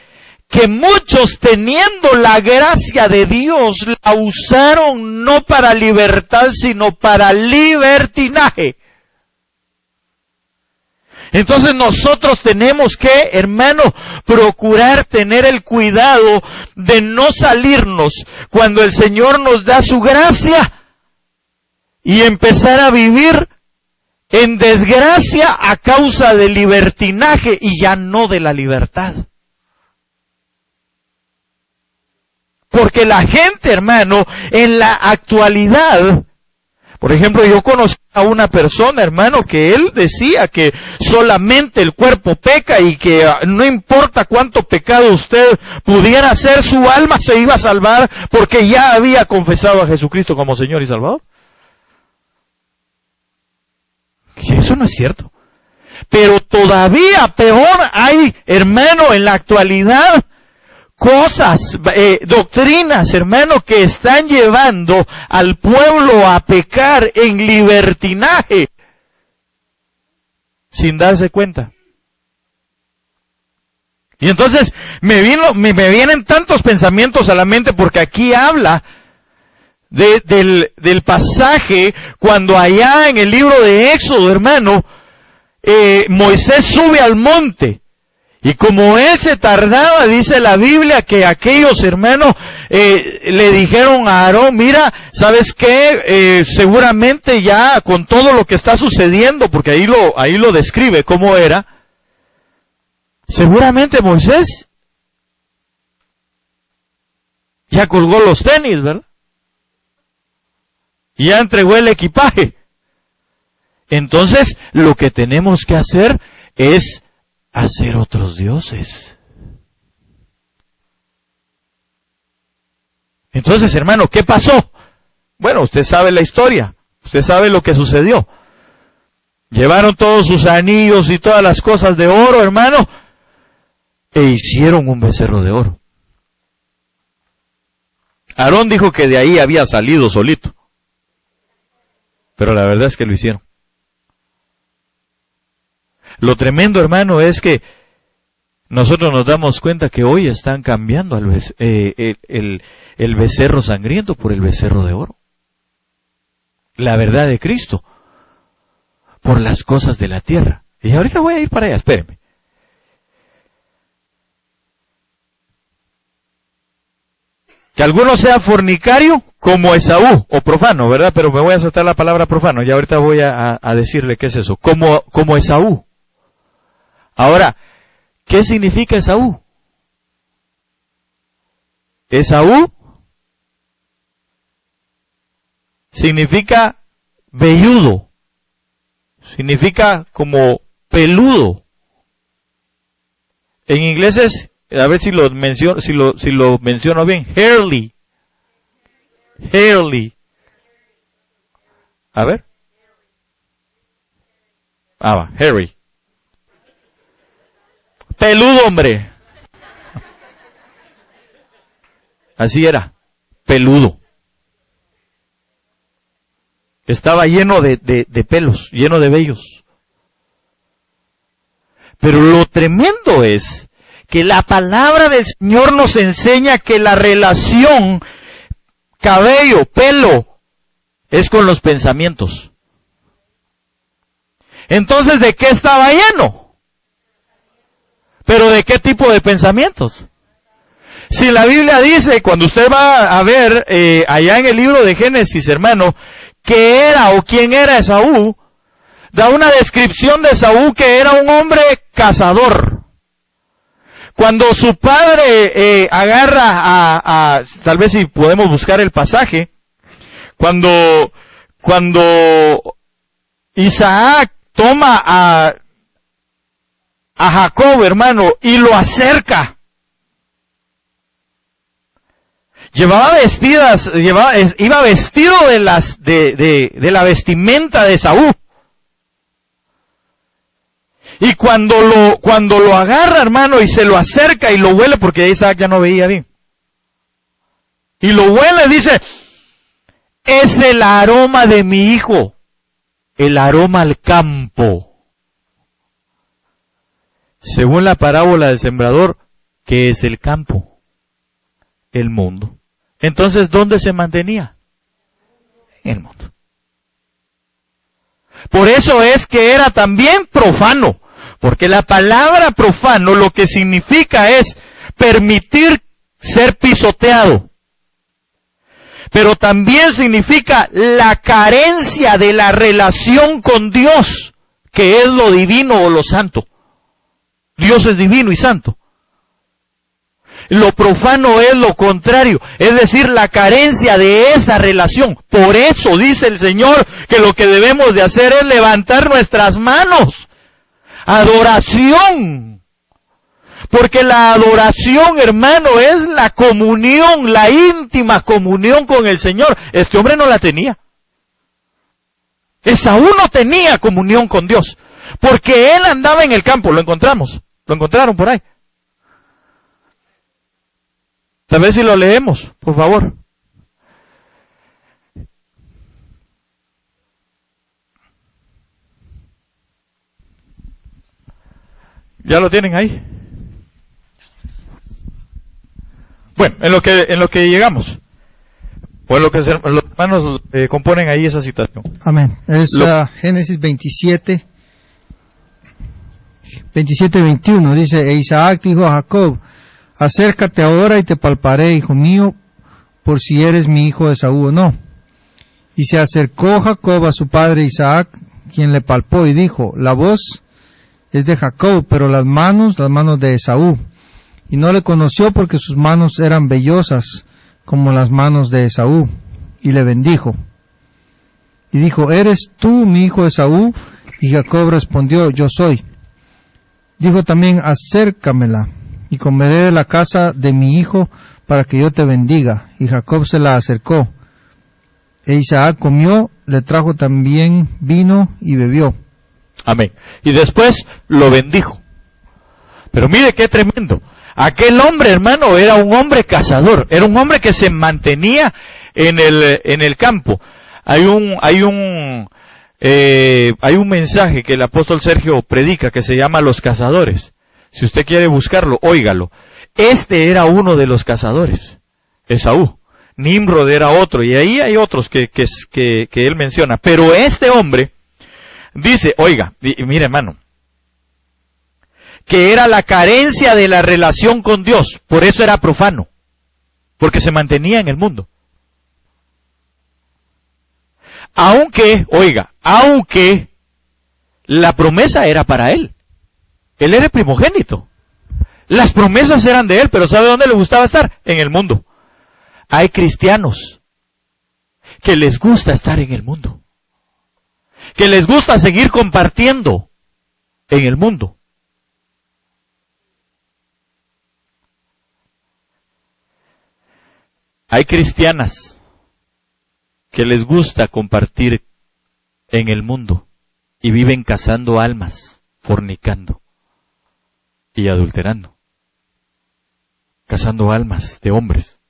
que muchos, teniendo la gracia de Dios, la usaron no para libertad, sino para libertinaje. Entonces nosotros tenemos que, hermano, procurar tener el cuidado de no salirnos cuando el Señor nos da su gracia y empezar a vivir en desgracia a causa del libertinaje y ya no de la libertad. Porque la gente, hermano, en la actualidad, por ejemplo, yo conocí a una persona, hermano, que él decía que solamente el cuerpo peca y que no importa cuánto pecado usted pudiera hacer, su alma se iba a salvar porque ya había confesado a Jesucristo como Señor y Salvador. Y eso no es cierto. Pero todavía peor hay, hermano, en la actualidad, cosas, doctrinas, hermano, que están llevando al pueblo a pecar en libertinaje sin darse cuenta. Y entonces me vienen tantos pensamientos a la mente porque aquí habla del pasaje cuando allá en el libro de Éxodo, hermano, Moisés sube al monte. Y como él se tardaba, dice la Biblia que aquellos hermanos le dijeron a Aarón, mira, ¿sabes qué? Seguramente ya con todo lo que está sucediendo, porque ahí lo describe cómo era, seguramente Moisés ya colgó los tenis, ¿verdad? Y ya entregó el equipaje. Entonces, lo que tenemos que hacer es hacer otros dioses. Entonces, hermano, ¿qué pasó? Bueno, usted sabe la historia, usted sabe lo que sucedió. Llevaron todos sus anillos y todas las cosas de oro, hermano, e hicieron un becerro de oro. Aarón dijo que de ahí había salido solito, pero la verdad es que lo hicieron. Lo tremendo, hermano, es que nosotros nos damos cuenta que hoy están cambiando el becerro sangriento por el becerro de oro. La verdad de Cristo. por las cosas de la tierra. Y ahorita voy a ir para allá, espérenme. Que alguno sea fornicario como Esaú, o profano, ¿verdad? Pero me voy a saltar la palabra profano, y ahorita voy a decirle qué es eso. Como Esaú. Ahora, ¿qué significa Esaú? Esaú significa velludo, significa como peludo. En inglés es, a ver si lo menciono bien, hairy. A ver. Va, hairy. Peludo, hombre. Así era, peludo. Estaba lleno de pelos, lleno de vellos. Pero lo tremendo es que la palabra del Señor nos enseña que la relación cabello, pelo, es con los pensamientos. Entonces, ¿de qué estaba lleno? ¿Pero de qué tipo de pensamientos? Si la Biblia dice, cuando usted va a ver allá en el libro de Génesis, hermano, qué era o quién era Esaú, da una descripción de Esaú que era un hombre cazador. Cuando su padre agarra tal vez si podemos buscar el pasaje, cuando Isaac toma a Jacob, hermano, y lo acerca, iba vestido de la vestimenta de Esaú. Y cuando lo agarra, hermano, y se lo acerca y lo huele, porque Isaac ya no veía bien. Y lo huele, dice, es el aroma de mi hijo, el aroma al campo. Según la parábola del sembrador, ¿qué es el campo? El mundo. Entonces, ¿dónde se mantenía? En el mundo. Por eso es que era también profano, porque la palabra profano lo que significa es permitir ser pisoteado, pero también significa la carencia de la relación con Dios, que es lo divino o lo santo. Dios es divino y santo. Lo profano es lo contrario, es decir, la carencia de esa relación. Por eso dice el Señor que lo que debemos de hacer es levantar nuestras manos. Adoración. Porque la adoración, hermano, es la comunión, la íntima comunión con el Señor. Este hombre no la tenía. Esaú no tenía comunión con Dios, porque él andaba en el campo. Lo encontraron por ahí. Tal vez si lo leemos, por favor. ¿Ya lo tienen ahí? Bueno, en lo que llegamos, o en lo que los hermanos componen ahí esa citación.
Amén. Es Génesis 27, 21, dice, e Isaac dijo a Jacob, acércate ahora y te palparé, hijo mío, por si eres mi hijo Esaú o no. Y se acercó Jacob a su padre Isaac, quien le palpó y dijo, la voz es de Jacob, pero las manos de Esaú. Y no le conoció porque sus manos eran vellosas, como las manos de Esaú. Y le bendijo. Y dijo, ¿eres tú mi hijo Esaú? Y Jacob respondió, yo soy. Dijo también, acércamela, y comeré de la casa de mi hijo, para que yo te bendiga. Y Jacob se la acercó. E Isaac comió, le trajo también vino y bebió.
Amén. Y después lo bendijo. Pero mire qué tremendo. Aquel hombre, hermano, era un hombre cazador. Era un hombre que se mantenía en el campo. Hay un mensaje que el apóstol Sergio predica que se llama Los Cazadores. Si usted quiere buscarlo, óigalo. Este era uno de los cazadores, Esaú. Nimrod era otro, y ahí hay otros que él menciona. Pero este hombre Dice, oiga, y mire hermano, que era la carencia de la relación con Dios, por eso era profano, porque se mantenía en el mundo. Aunque la promesa era para él. Él era el primogénito. Las promesas eran de él, pero ¿sabe dónde le gustaba estar? En el mundo. Hay cristianos que les gusta estar en el mundo, que les gusta seguir compartiendo en el mundo. Hay cristianas que les gusta compartir en el mundo y viven cazando almas, fornicando y adulterando, cazando almas de hombres.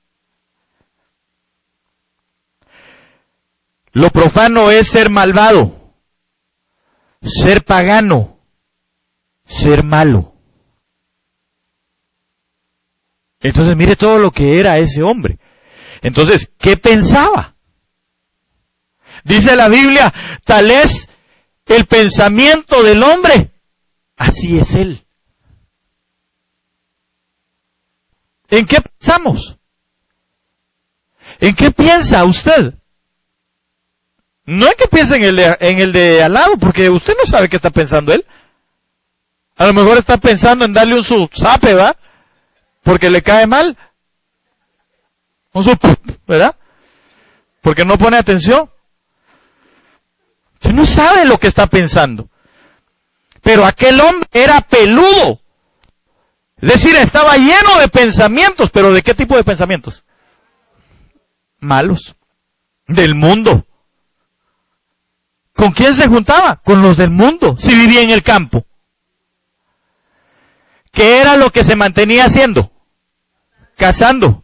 Lo profano es ser malvado, ser pagano, ser malo. Entonces mire todo lo que era ese hombre. Entonces, ¿qué pensaba? Dice la Biblia, tal es el pensamiento del hombre, así es él. ¿En qué pensamos? ¿En qué piensa usted? No es que piense en el de al lado, porque usted no sabe qué está pensando él. A lo mejor está pensando en darle un zape, ¿verdad? Porque le cae mal. ¿Verdad? Porque no pone atención. Usted no sabe lo que está pensando. Pero aquel hombre era peludo. Es decir, estaba lleno de pensamientos. ¿Pero de qué tipo de pensamientos? Malos. Del mundo. ¿Con quién se juntaba? Con los del mundo, si vivía en el campo. ¿Qué era lo que se mantenía haciendo? Cazando.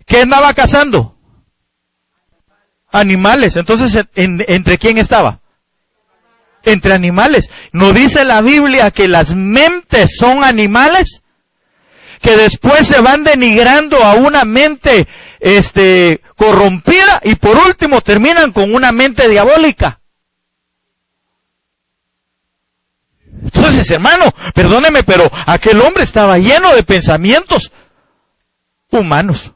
¿Qué andaba cazando? Animales. Entonces, ¿entre quién estaba? Entre animales. ¿No dice la Biblia que las mentes son animales? Que después se van denigrando a una mente corrompida y por último terminan con una mente diabólica. Entonces, hermano, perdóneme, pero aquel hombre estaba lleno de pensamientos humanos.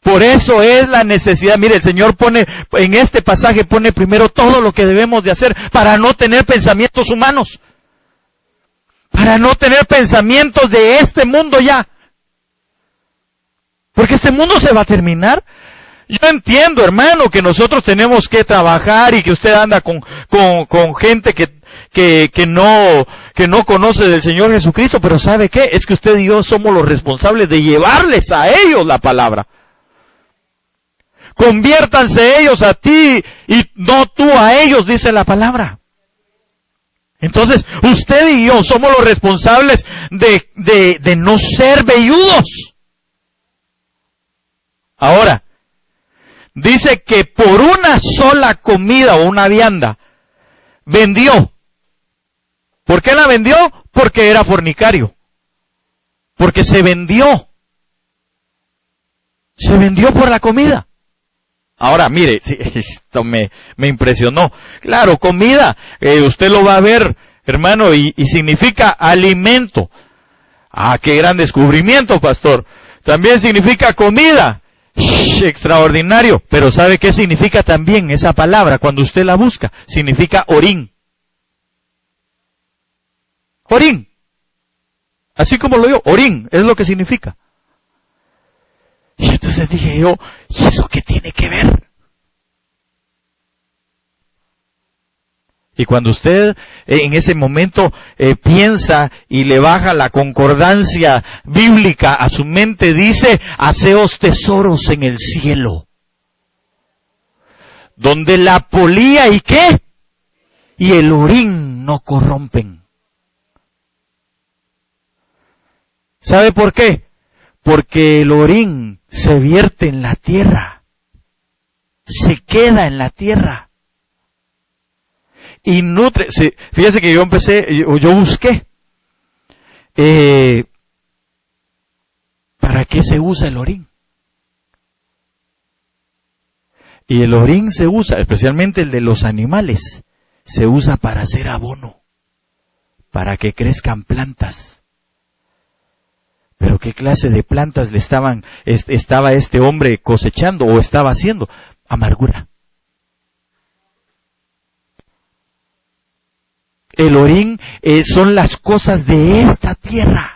Por eso es la necesidad. Mire, el Señor pone, en este pasaje pone primero todo lo que debemos de hacer para no tener pensamientos humanos. Para no tener pensamientos de este mundo ya. Porque este mundo se va a terminar. Yo entiendo, hermano, que nosotros tenemos que trabajar y que usted anda con gente que no conoce del Señor Jesucristo, pero ¿sabe qué? Es que usted y yo somos los responsables de llevarles a ellos la palabra. Conviértanse ellos a ti y no tú a ellos, dice la palabra. Entonces, usted y yo somos los responsables de no ser velludos. Ahora, dice que por una sola comida o una vianda vendió. ¿Por qué la vendió? Porque era fornicario. Porque se vendió. Se vendió por la comida. Ahora, mire, esto me impresionó. Claro, comida, usted lo va a ver, hermano, y significa alimento. Ah, qué gran descubrimiento, pastor. También significa comida. Extraordinario. Pero ¿sabe qué significa también esa palabra cuando usted la busca? Significa orín. Orín. Así como lo digo, orín es lo que significa. Y entonces dije yo, ¿y eso qué tiene que ver? Y cuando usted en ese momento piensa y le baja la concordancia bíblica a su mente, dice, haceos tesoros en el cielo, donde la polía y ¿qué? Y el orín no corrompen. ¿Sabe por qué? Porque el orín se vierte en la tierra, se queda en la tierra y nutre. Sí, fíjese que yo busqué ¿para qué se usa el orín? Y el orín se usa, especialmente el de los animales, se usa para hacer abono, para que crezcan plantas. Pero ¿qué clase de plantas estaba este hombre cosechando o estaba haciendo? Amargura. El orín son las cosas de esta tierra.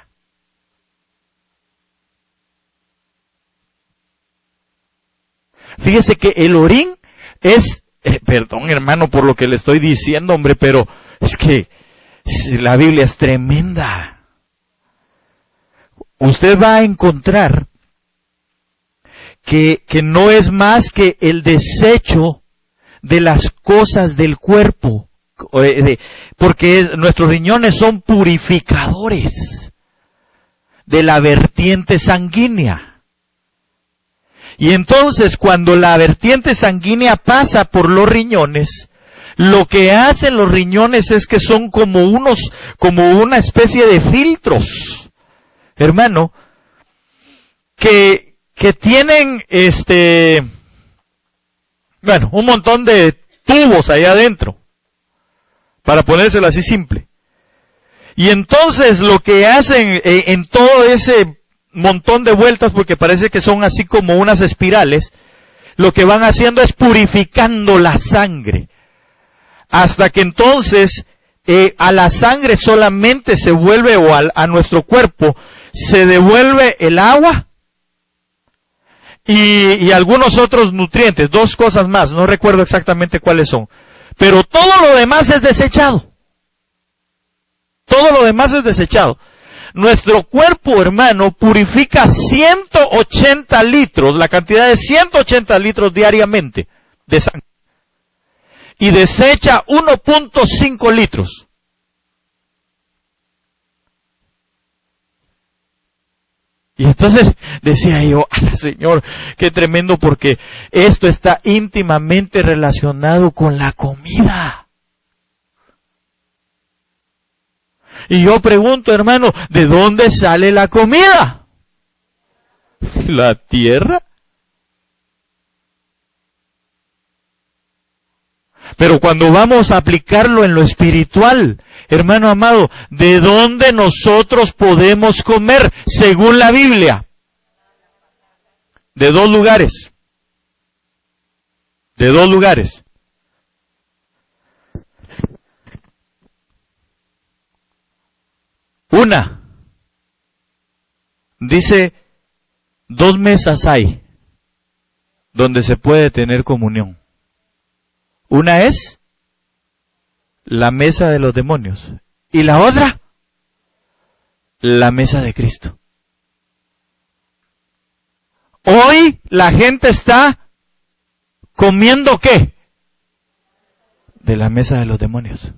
Fíjese que el orín es, perdón hermano por lo que le estoy diciendo, hombre, pero es que la Biblia es tremenda. Usted va a encontrar que no es más que el desecho de las cosas del cuerpo, porque nuestros riñones son purificadores de la vertiente sanguínea. Y entonces cuando la vertiente sanguínea pasa por los riñones, lo que hacen los riñones es que son como una especie de filtros, hermano, que tienen un montón de tubos allá adentro, para ponérselo así simple. Y entonces lo que hacen en todo ese montón de vueltas, porque parece que son así como unas espirales, lo que van haciendo es purificando la sangre, hasta que entonces a la sangre solamente se vuelve, o a nuestro cuerpo se devuelve el agua y algunos otros nutrientes, dos cosas más, no recuerdo exactamente cuáles son, pero todo lo demás es desechado. Todo lo demás es desechado. Nuestro cuerpo, hermano, purifica 180 litros, la cantidad de 180 litros diariamente de sangre. Y desecha 1.5 litros. Y entonces decía yo, Señor, qué tremendo, porque esto está íntimamente relacionado con la comida. Y yo pregunto, hermano, ¿de dónde sale la comida? ¿La tierra? Pero cuando vamos a aplicarlo en lo espiritual, hermano amado, ¿de dónde nosotros podemos comer según la Biblia? De dos lugares. De dos lugares. Una, dice, 2 mesas hay donde se puede tener comunión. Una es la mesa de los demonios y la otra, la mesa de Cristo. Hoy la gente está comiendo ¿qué? De la mesa de los demonios.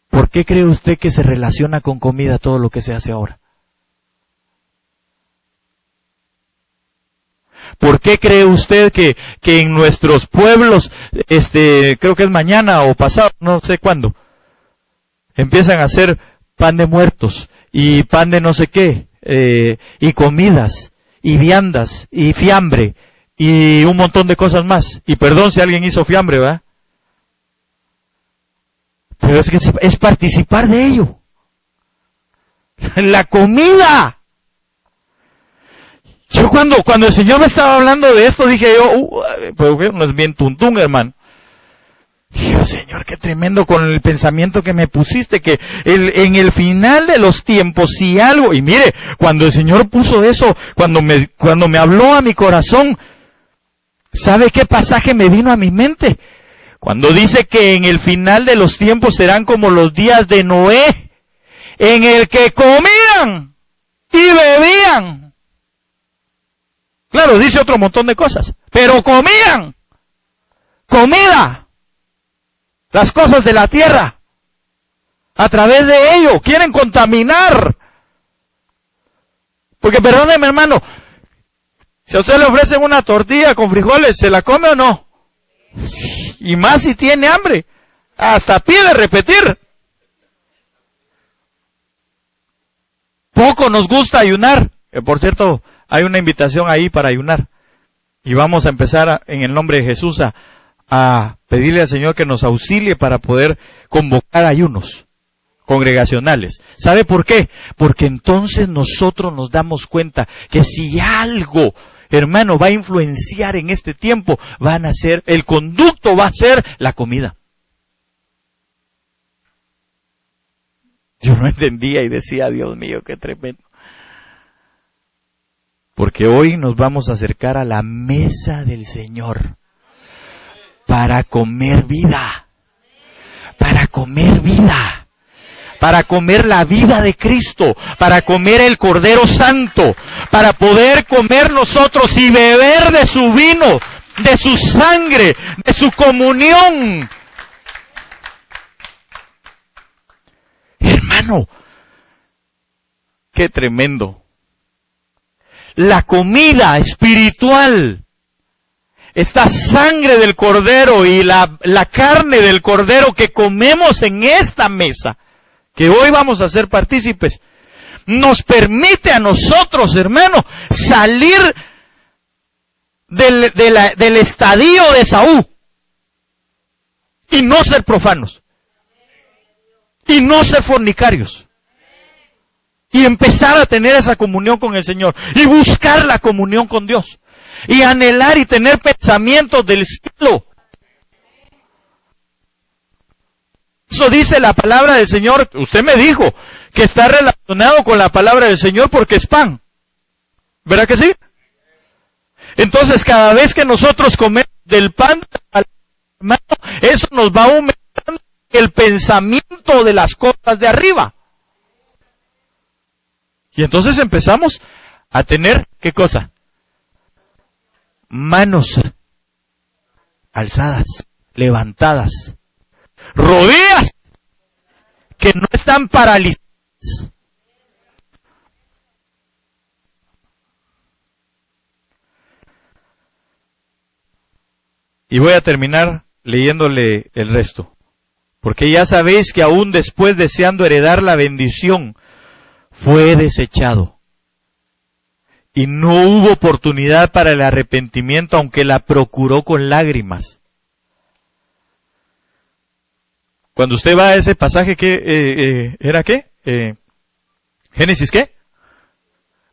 ¿Por qué cree usted que se relaciona con comida todo lo que se hace ahora? ¿Por qué cree usted que en nuestros pueblos, creo que es mañana o pasado, no sé cuándo, empiezan a hacer pan de muertos y pan de no sé qué, y comidas, y viandas, y fiambre, y un montón de cosas más? Y perdón si alguien hizo fiambre, ¿verdad? Pero es que es participar de ello. La comida. Yo cuando el Señor me estaba hablando de esto, dije yo, pues no es bien tuntún, hermano. Dije, Señor, qué tremendo con el pensamiento que me pusiste, que en el final de los tiempos, si algo, y mire, cuando el Señor puso eso, cuando me habló a mi corazón, ¿sabe qué pasaje me vino a mi mente? Cuando dice que en el final de los tiempos serán como los días de Noé, en el que comían y bebían. Claro, dice otro montón de cosas, pero comían. Comida. Las cosas de la tierra. A través de ello quieren contaminar. Porque perdóneme, hermano, si a usted le ofrecen una tortilla con frijoles, ¿se la come o no? Y más si tiene hambre, hasta pide repetir. Poco nos gusta ayunar. Por cierto, hay una invitación ahí para ayunar. Y vamos a empezar en el nombre de Jesús a pedirle al Señor que nos auxilie para poder convocar ayunos congregacionales. ¿Sabe por qué? Porque entonces nosotros nos damos cuenta que si algo, hermano, va a influenciar en este tiempo, el conducto va a ser la comida. Yo no entendía y decía, Dios mío, qué tremendo. Porque hoy nos vamos a acercar a la mesa del Señor para comer vida, para comer vida, para comer la vida de Cristo, para comer el Cordero Santo, para poder comer nosotros y beber de su vino, de su sangre, de su comunión. Hermano, qué tremendo. La comida espiritual, esta sangre del Cordero y la carne del Cordero que comemos en esta mesa, que hoy vamos a ser partícipes, nos permite a nosotros, hermano, salir del estadio de Esaú y no ser profanos y no ser fornicarios. Y empezar a tener esa comunión con el Señor. Y buscar la comunión con Dios. Y anhelar y tener pensamientos del cielo. Eso dice la palabra del Señor. Usted me dijo que está relacionado con la palabra del Señor porque es pan. ¿Verdad que sí? Entonces cada vez que nosotros comemos del pan, hermano, eso nos va aumentando el pensamiento de las cosas de arriba. Y entonces empezamos a tener, ¿qué cosa? Manos alzadas, levantadas, rodillas que no están paralizadas. Y voy a terminar leyéndole el resto. Porque ya sabéis que aún después, deseando heredar la bendición, fue desechado. Y no hubo oportunidad para el arrepentimiento, aunque la procuró con lágrimas. Cuando usted va a ese pasaje, ¿era qué? ¿Génesis qué?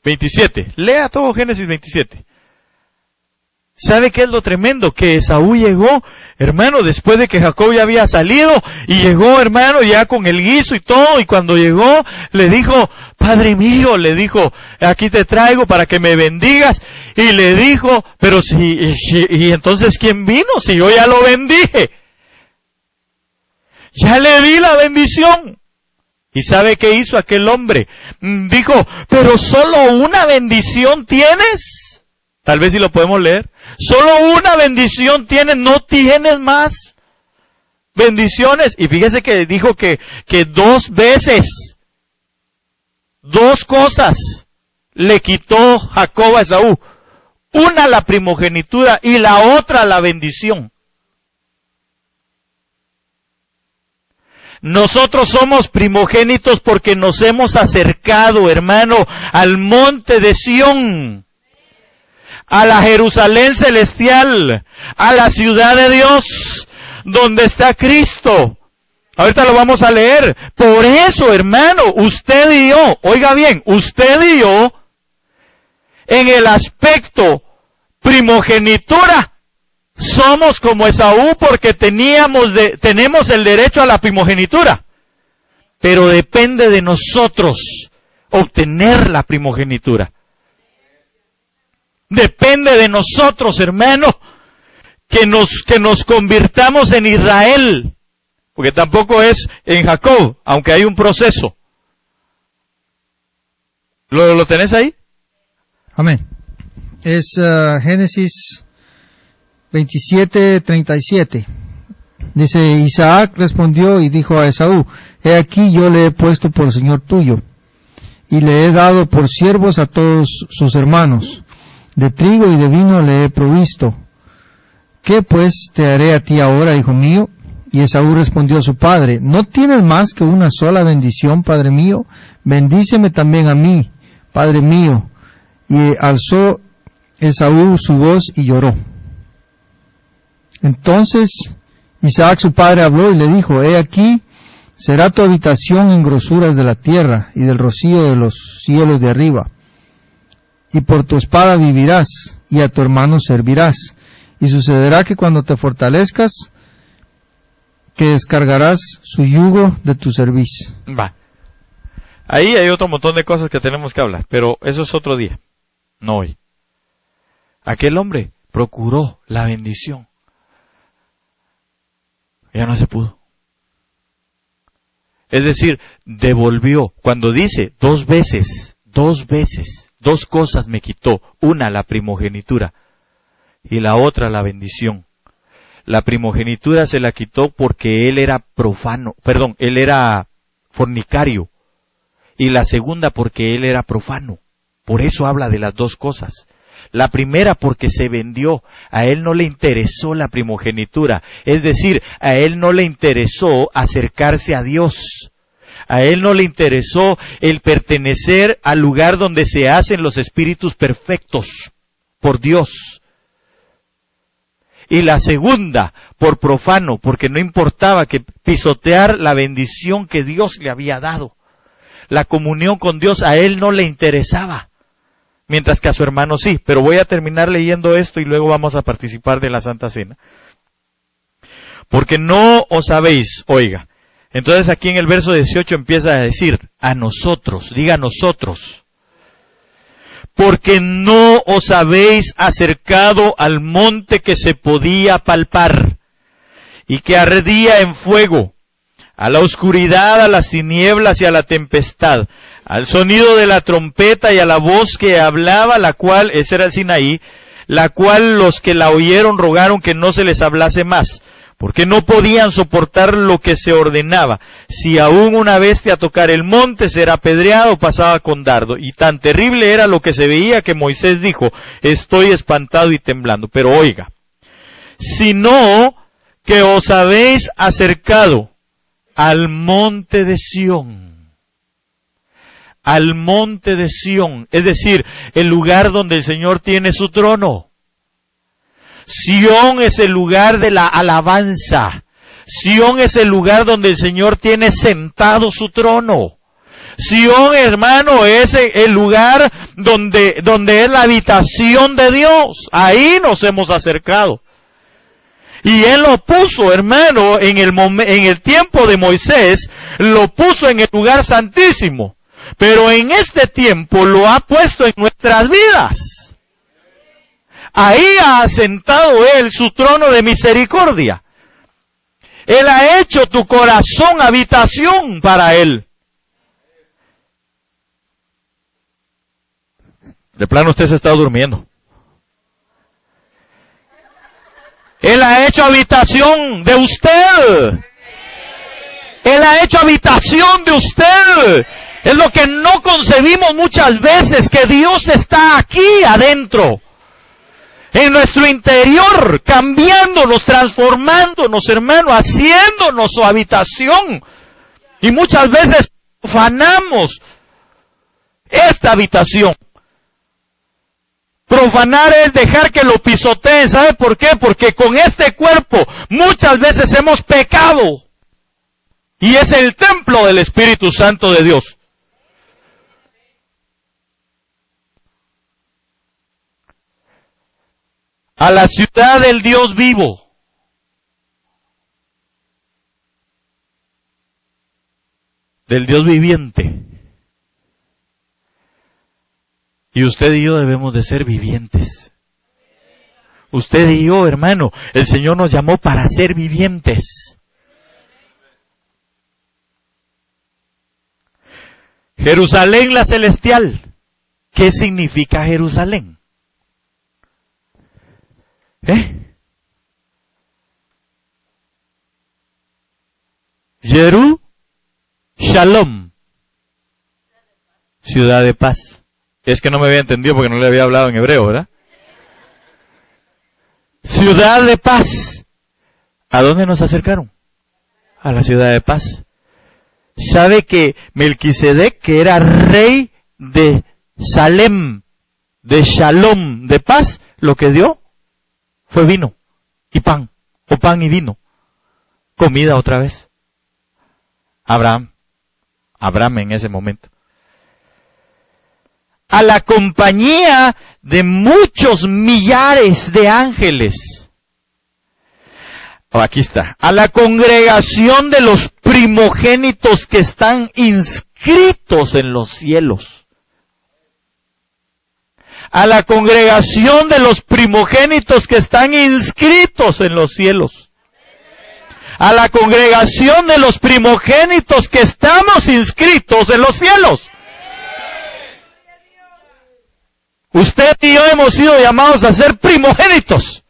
27. Lea todo Génesis 27. ¿Sabe qué es lo tremendo? Que Esaú llegó, hermano, después de que Jacob ya había salido, y llegó, hermano, ya con el guiso y todo, y cuando llegó, le dijo, Padre mío, le dijo, aquí te traigo para que me bendigas, y le dijo, pero y entonces ¿quién vino? Si yo ya lo bendije. Ya le di la bendición. ¿Y sabe qué hizo aquel hombre? Dijo, pero solo una bendición tienes. Tal vez si lo podemos leer. Solo una bendición tienes, no tienes más bendiciones. Y fíjese que dijo que 2 veces, 2 cosas le quitó Jacob a Esaú. Una la primogenitura y la otra la bendición. Nosotros somos primogénitos porque nos hemos acercado, hermano, al monte de Sión, a la Jerusalén celestial, a la ciudad de Dios, donde está Cristo. Ahorita lo vamos a leer. Por eso, hermano, usted y yo, oiga bien, usted y yo, en el aspecto primogenitura, somos como Esaú porque tenemos el derecho a la primogenitura. Pero depende de nosotros obtener la primogenitura. Depende de nosotros, hermano, que nos convirtamos en Israel. Porque tampoco es en Jacob, aunque hay un proceso. ¿Lo tenés ahí?
Amén. Es Génesis 27:37. Dice, Isaac respondió y dijo a Esaú, he aquí yo le he puesto por señor tuyo, y le he dado por siervos a todos sus hermanos. De trigo y de vino le he provisto. ¿Qué pues te haré a ti ahora, hijo mío? Y Esaú respondió a su padre, ¿no tienes más que una sola bendición, padre mío? Bendíceme también a mí, padre mío. Y alzó Esaú su voz y lloró. Entonces Isaac su padre habló y le dijo, he aquí, será tu habitación en grosuras de la tierra y del rocío de los cielos de arriba. Y por tu espada vivirás, y a tu hermano servirás. Y sucederá que cuando te fortalezcas, que descargarás su yugo de tu servicio.
Va. Ahí hay otro montón de cosas que tenemos que hablar, pero eso es otro día, no hoy. Aquel hombre procuró la bendición. Ya no se pudo. Es decir, devolvió. Cuando dice dos veces, dos cosas me quitó. Una, la primogenitura, y la otra, la bendición. La primogenitura se la quitó porque él era él era fornicario. Y la segunda porque él era profano. Por eso habla de las dos cosas. La primera porque se vendió. A él no le interesó la primogenitura. Es decir, a él no le interesó acercarse a Dios. A él no le interesó el pertenecer al lugar donde se hacen los espíritus perfectos por Dios. Y la segunda, por profano, porque no importaba que pisotear la bendición que Dios le había dado. La comunión con Dios a él no le interesaba, mientras que a su hermano sí. Pero voy a terminar leyendo esto y luego vamos a participar de la Santa Cena. Porque no os sabéis, oiga. Entonces aquí en el verso 18 empieza a decir, a nosotros, diga nosotros. Porque no os habéis acercado al monte que se podía palpar y que ardía en fuego, a la oscuridad, a las tinieblas y a la tempestad, al sonido de la trompeta y a la voz que hablaba, la cual, ese era el Sinaí, la cual los que la oyeron rogaron que no se les hablase más, porque no podían soportar lo que se ordenaba. Si aún una bestia tocara el monte, será apedreado, pasaba con dardo. Y tan terrible era lo que se veía que Moisés dijo, estoy espantado y temblando. Pero oiga, sino que os habéis acercado al monte de Sión. Al monte de Sión, es decir, el lugar donde el Señor tiene su trono. Sión es el lugar de la alabanza. Sión es el lugar donde el Señor tiene sentado su trono. Sión, hermano, es el lugar donde es la habitación de Dios. Ahí nos hemos acercado. Y Él lo puso, hermano, en el tiempo de Moisés, lo puso en el lugar santísimo. Pero en este tiempo lo ha puesto en nuestras vidas. Ahí ha asentado Él su trono de misericordia. Él ha hecho tu corazón habitación para Él. De plano usted se está durmiendo. Él ha hecho habitación de usted. Él ha hecho habitación de usted. Es lo que no concebimos muchas veces, que Dios está aquí adentro, en nuestro interior, cambiándonos, transformándonos, hermano, haciéndonos su habitación. Y muchas veces profanamos esta habitación. Profanar es dejar que lo pisoteen. ¿Sabe por qué? Porque con este cuerpo muchas veces hemos pecado. Y es el templo del Espíritu Santo de Dios. A la ciudad del Dios vivo. Del Dios viviente. Y usted y yo debemos de ser vivientes. Usted y yo, hermano, el Señor nos llamó para ser vivientes. Jerusalén la celestial. ¿Qué significa Jerusalén? Shalom, ciudad de paz. Es que no me había entendido porque no le había hablado en hebreo, ¿verdad? Ciudad de paz. ¿A dónde nos acercaron? A la ciudad de paz. ¿Sabe que Melquisedec, que era rey de Salem, de Shalom, de paz, lo que dio fue vino y pan, o pan y vino. Comida otra vez. Abraham en ese momento. A la compañía de muchos millares de ángeles. Aquí está. A la congregación de los primogénitos que están inscritos en los cielos. A la congregación de los primogénitos que están inscritos en los cielos. A la congregación de los primogénitos que estamos inscritos en los cielos. Usted y yo hemos sido llamados a ser primogénitos.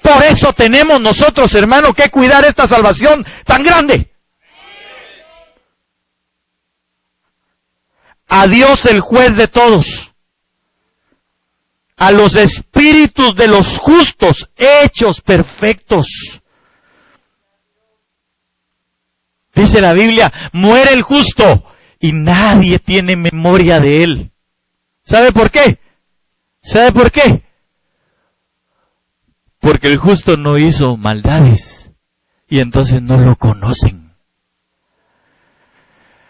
Por eso tenemos nosotros, hermano, que cuidar esta salvación tan grande. A Dios, el juez de todos. A los espíritus de los justos, hechos perfectos. Dice la Biblia, muere el justo y nadie tiene memoria de él. ¿Sabe por qué? ¿Sabe por qué? Porque el justo no hizo maldades y entonces no lo conocen.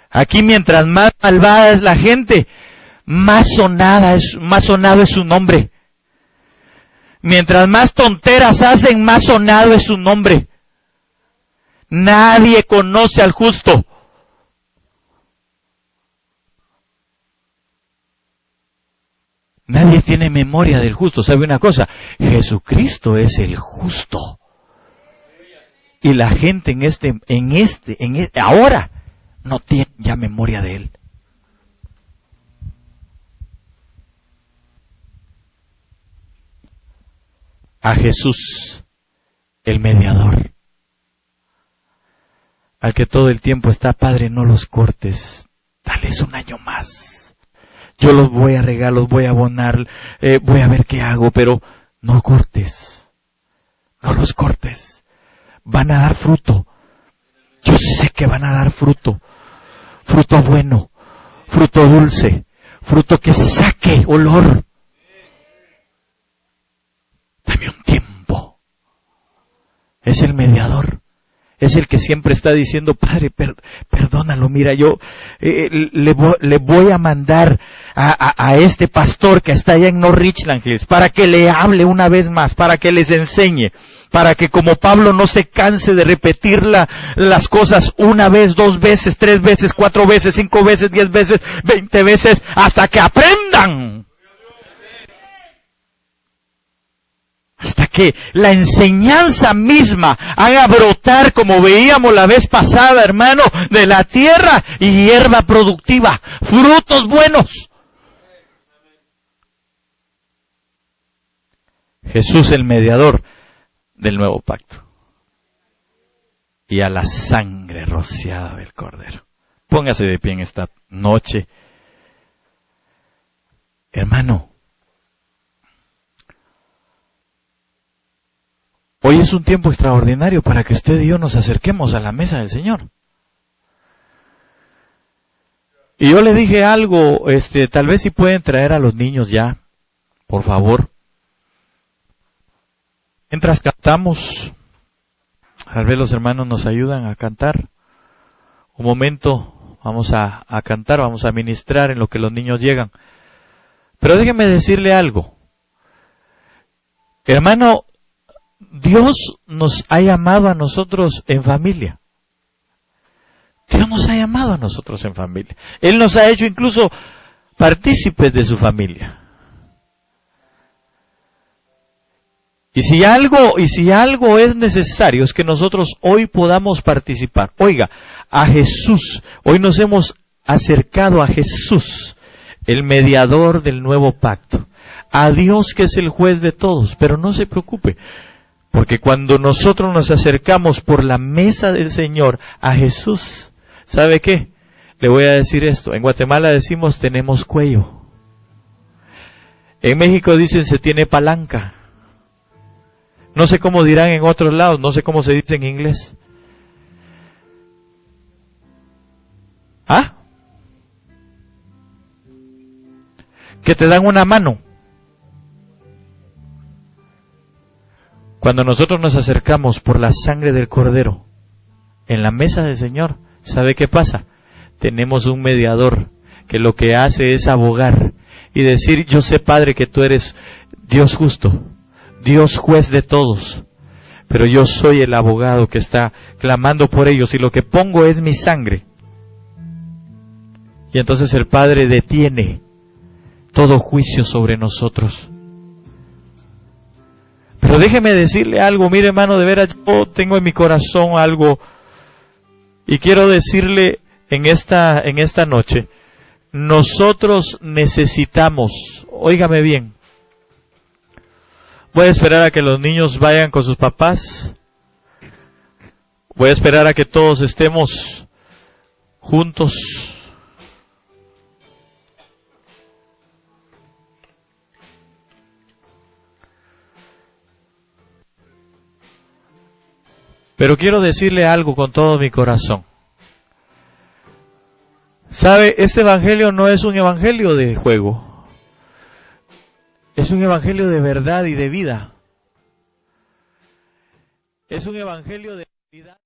Aquí mientras más malvada es la gente, más sonado es su nombre. Mientras más tonteras hacen, más sonado es su nombre. Nadie conoce al justo. Nadie tiene memoria del justo. ¿Sabe una cosa? Jesucristo es el justo. Y la gente ahora no tiene ya memoria de él. A Jesús, el mediador, al que todo el tiempo está, Padre, no los cortes, dales un año más. Yo los voy a regar, los voy a abonar, voy a ver qué hago, pero no cortes, no los cortes. Van a dar fruto. Yo sé que van a dar fruto. Fruto bueno, fruto dulce, fruto que saque olor. Dame un tiempo. Es el mediador. Es el que siempre está diciendo, Padre, perdónalo, mira, yo le voy a mandar a este pastor que está allá en North Richland Hills para que le hable una vez más, para que les enseñe, para que como Pablo no se canse de repetir las cosas una vez, 2 veces, 3 veces, 4 veces, 5 veces, 10 veces, 20 veces, hasta que aprendan. Hasta que la enseñanza misma haga brotar, como veíamos la vez pasada, hermano, de la tierra y hierba productiva, frutos buenos. Jesús, el mediador del nuevo pacto. Y a la sangre rociada del Cordero. Póngase de pie en esta noche. Hermano, hoy es un tiempo extraordinario para que usted y yo nos acerquemos a la mesa del Señor. Y yo le dije algo, tal vez si pueden traer a los niños ya, por favor. Mientras cantamos, tal vez los hermanos nos ayudan a cantar. Un momento, vamos a cantar, vamos a ministrar en lo que los niños llegan. Pero déjeme decirle algo. Hermano, Dios nos ha llamado a nosotros en familia. Dios nos ha llamado a nosotros en familia. Él nos ha hecho incluso partícipes de su familia. Y si algo es necesario, es que nosotros hoy podamos participar. Oiga, a Jesús, hoy nos hemos acercado a Jesús, el mediador del nuevo pacto. A Dios que es el juez de todos, pero no se preocupe. Porque cuando nosotros nos acercamos por la mesa del Señor a Jesús, ¿sabe qué? Le voy a decir esto. En Guatemala decimos tenemos cuello. En México dicen se tiene palanca. No sé cómo dirán en otros lados, no sé cómo se dice en inglés. ¿Ah? Que te dan una mano. Cuando nosotros nos acercamos por la sangre del Cordero en la mesa del Señor, ¿sabe qué pasa? Tenemos un mediador que lo que hace es abogar y decir: yo sé, Padre, que tú eres Dios justo, Dios juez de todos, pero yo soy el abogado que está clamando por ellos y lo que pongo es mi sangre. Y entonces el Padre detiene todo juicio sobre nosotros. Pero déjeme decirle algo, mire, hermano, de veras yo tengo en mi corazón algo y quiero decirle en esta noche: nosotros necesitamos, óigame bien, voy a esperar a que los niños vayan con sus papás, voy a esperar a que todos estemos juntos. Pero quiero decirle algo con todo mi corazón. ¿Sabe? Este evangelio no es un evangelio de juego. Es un evangelio de verdad y de vida. Es un evangelio de vida.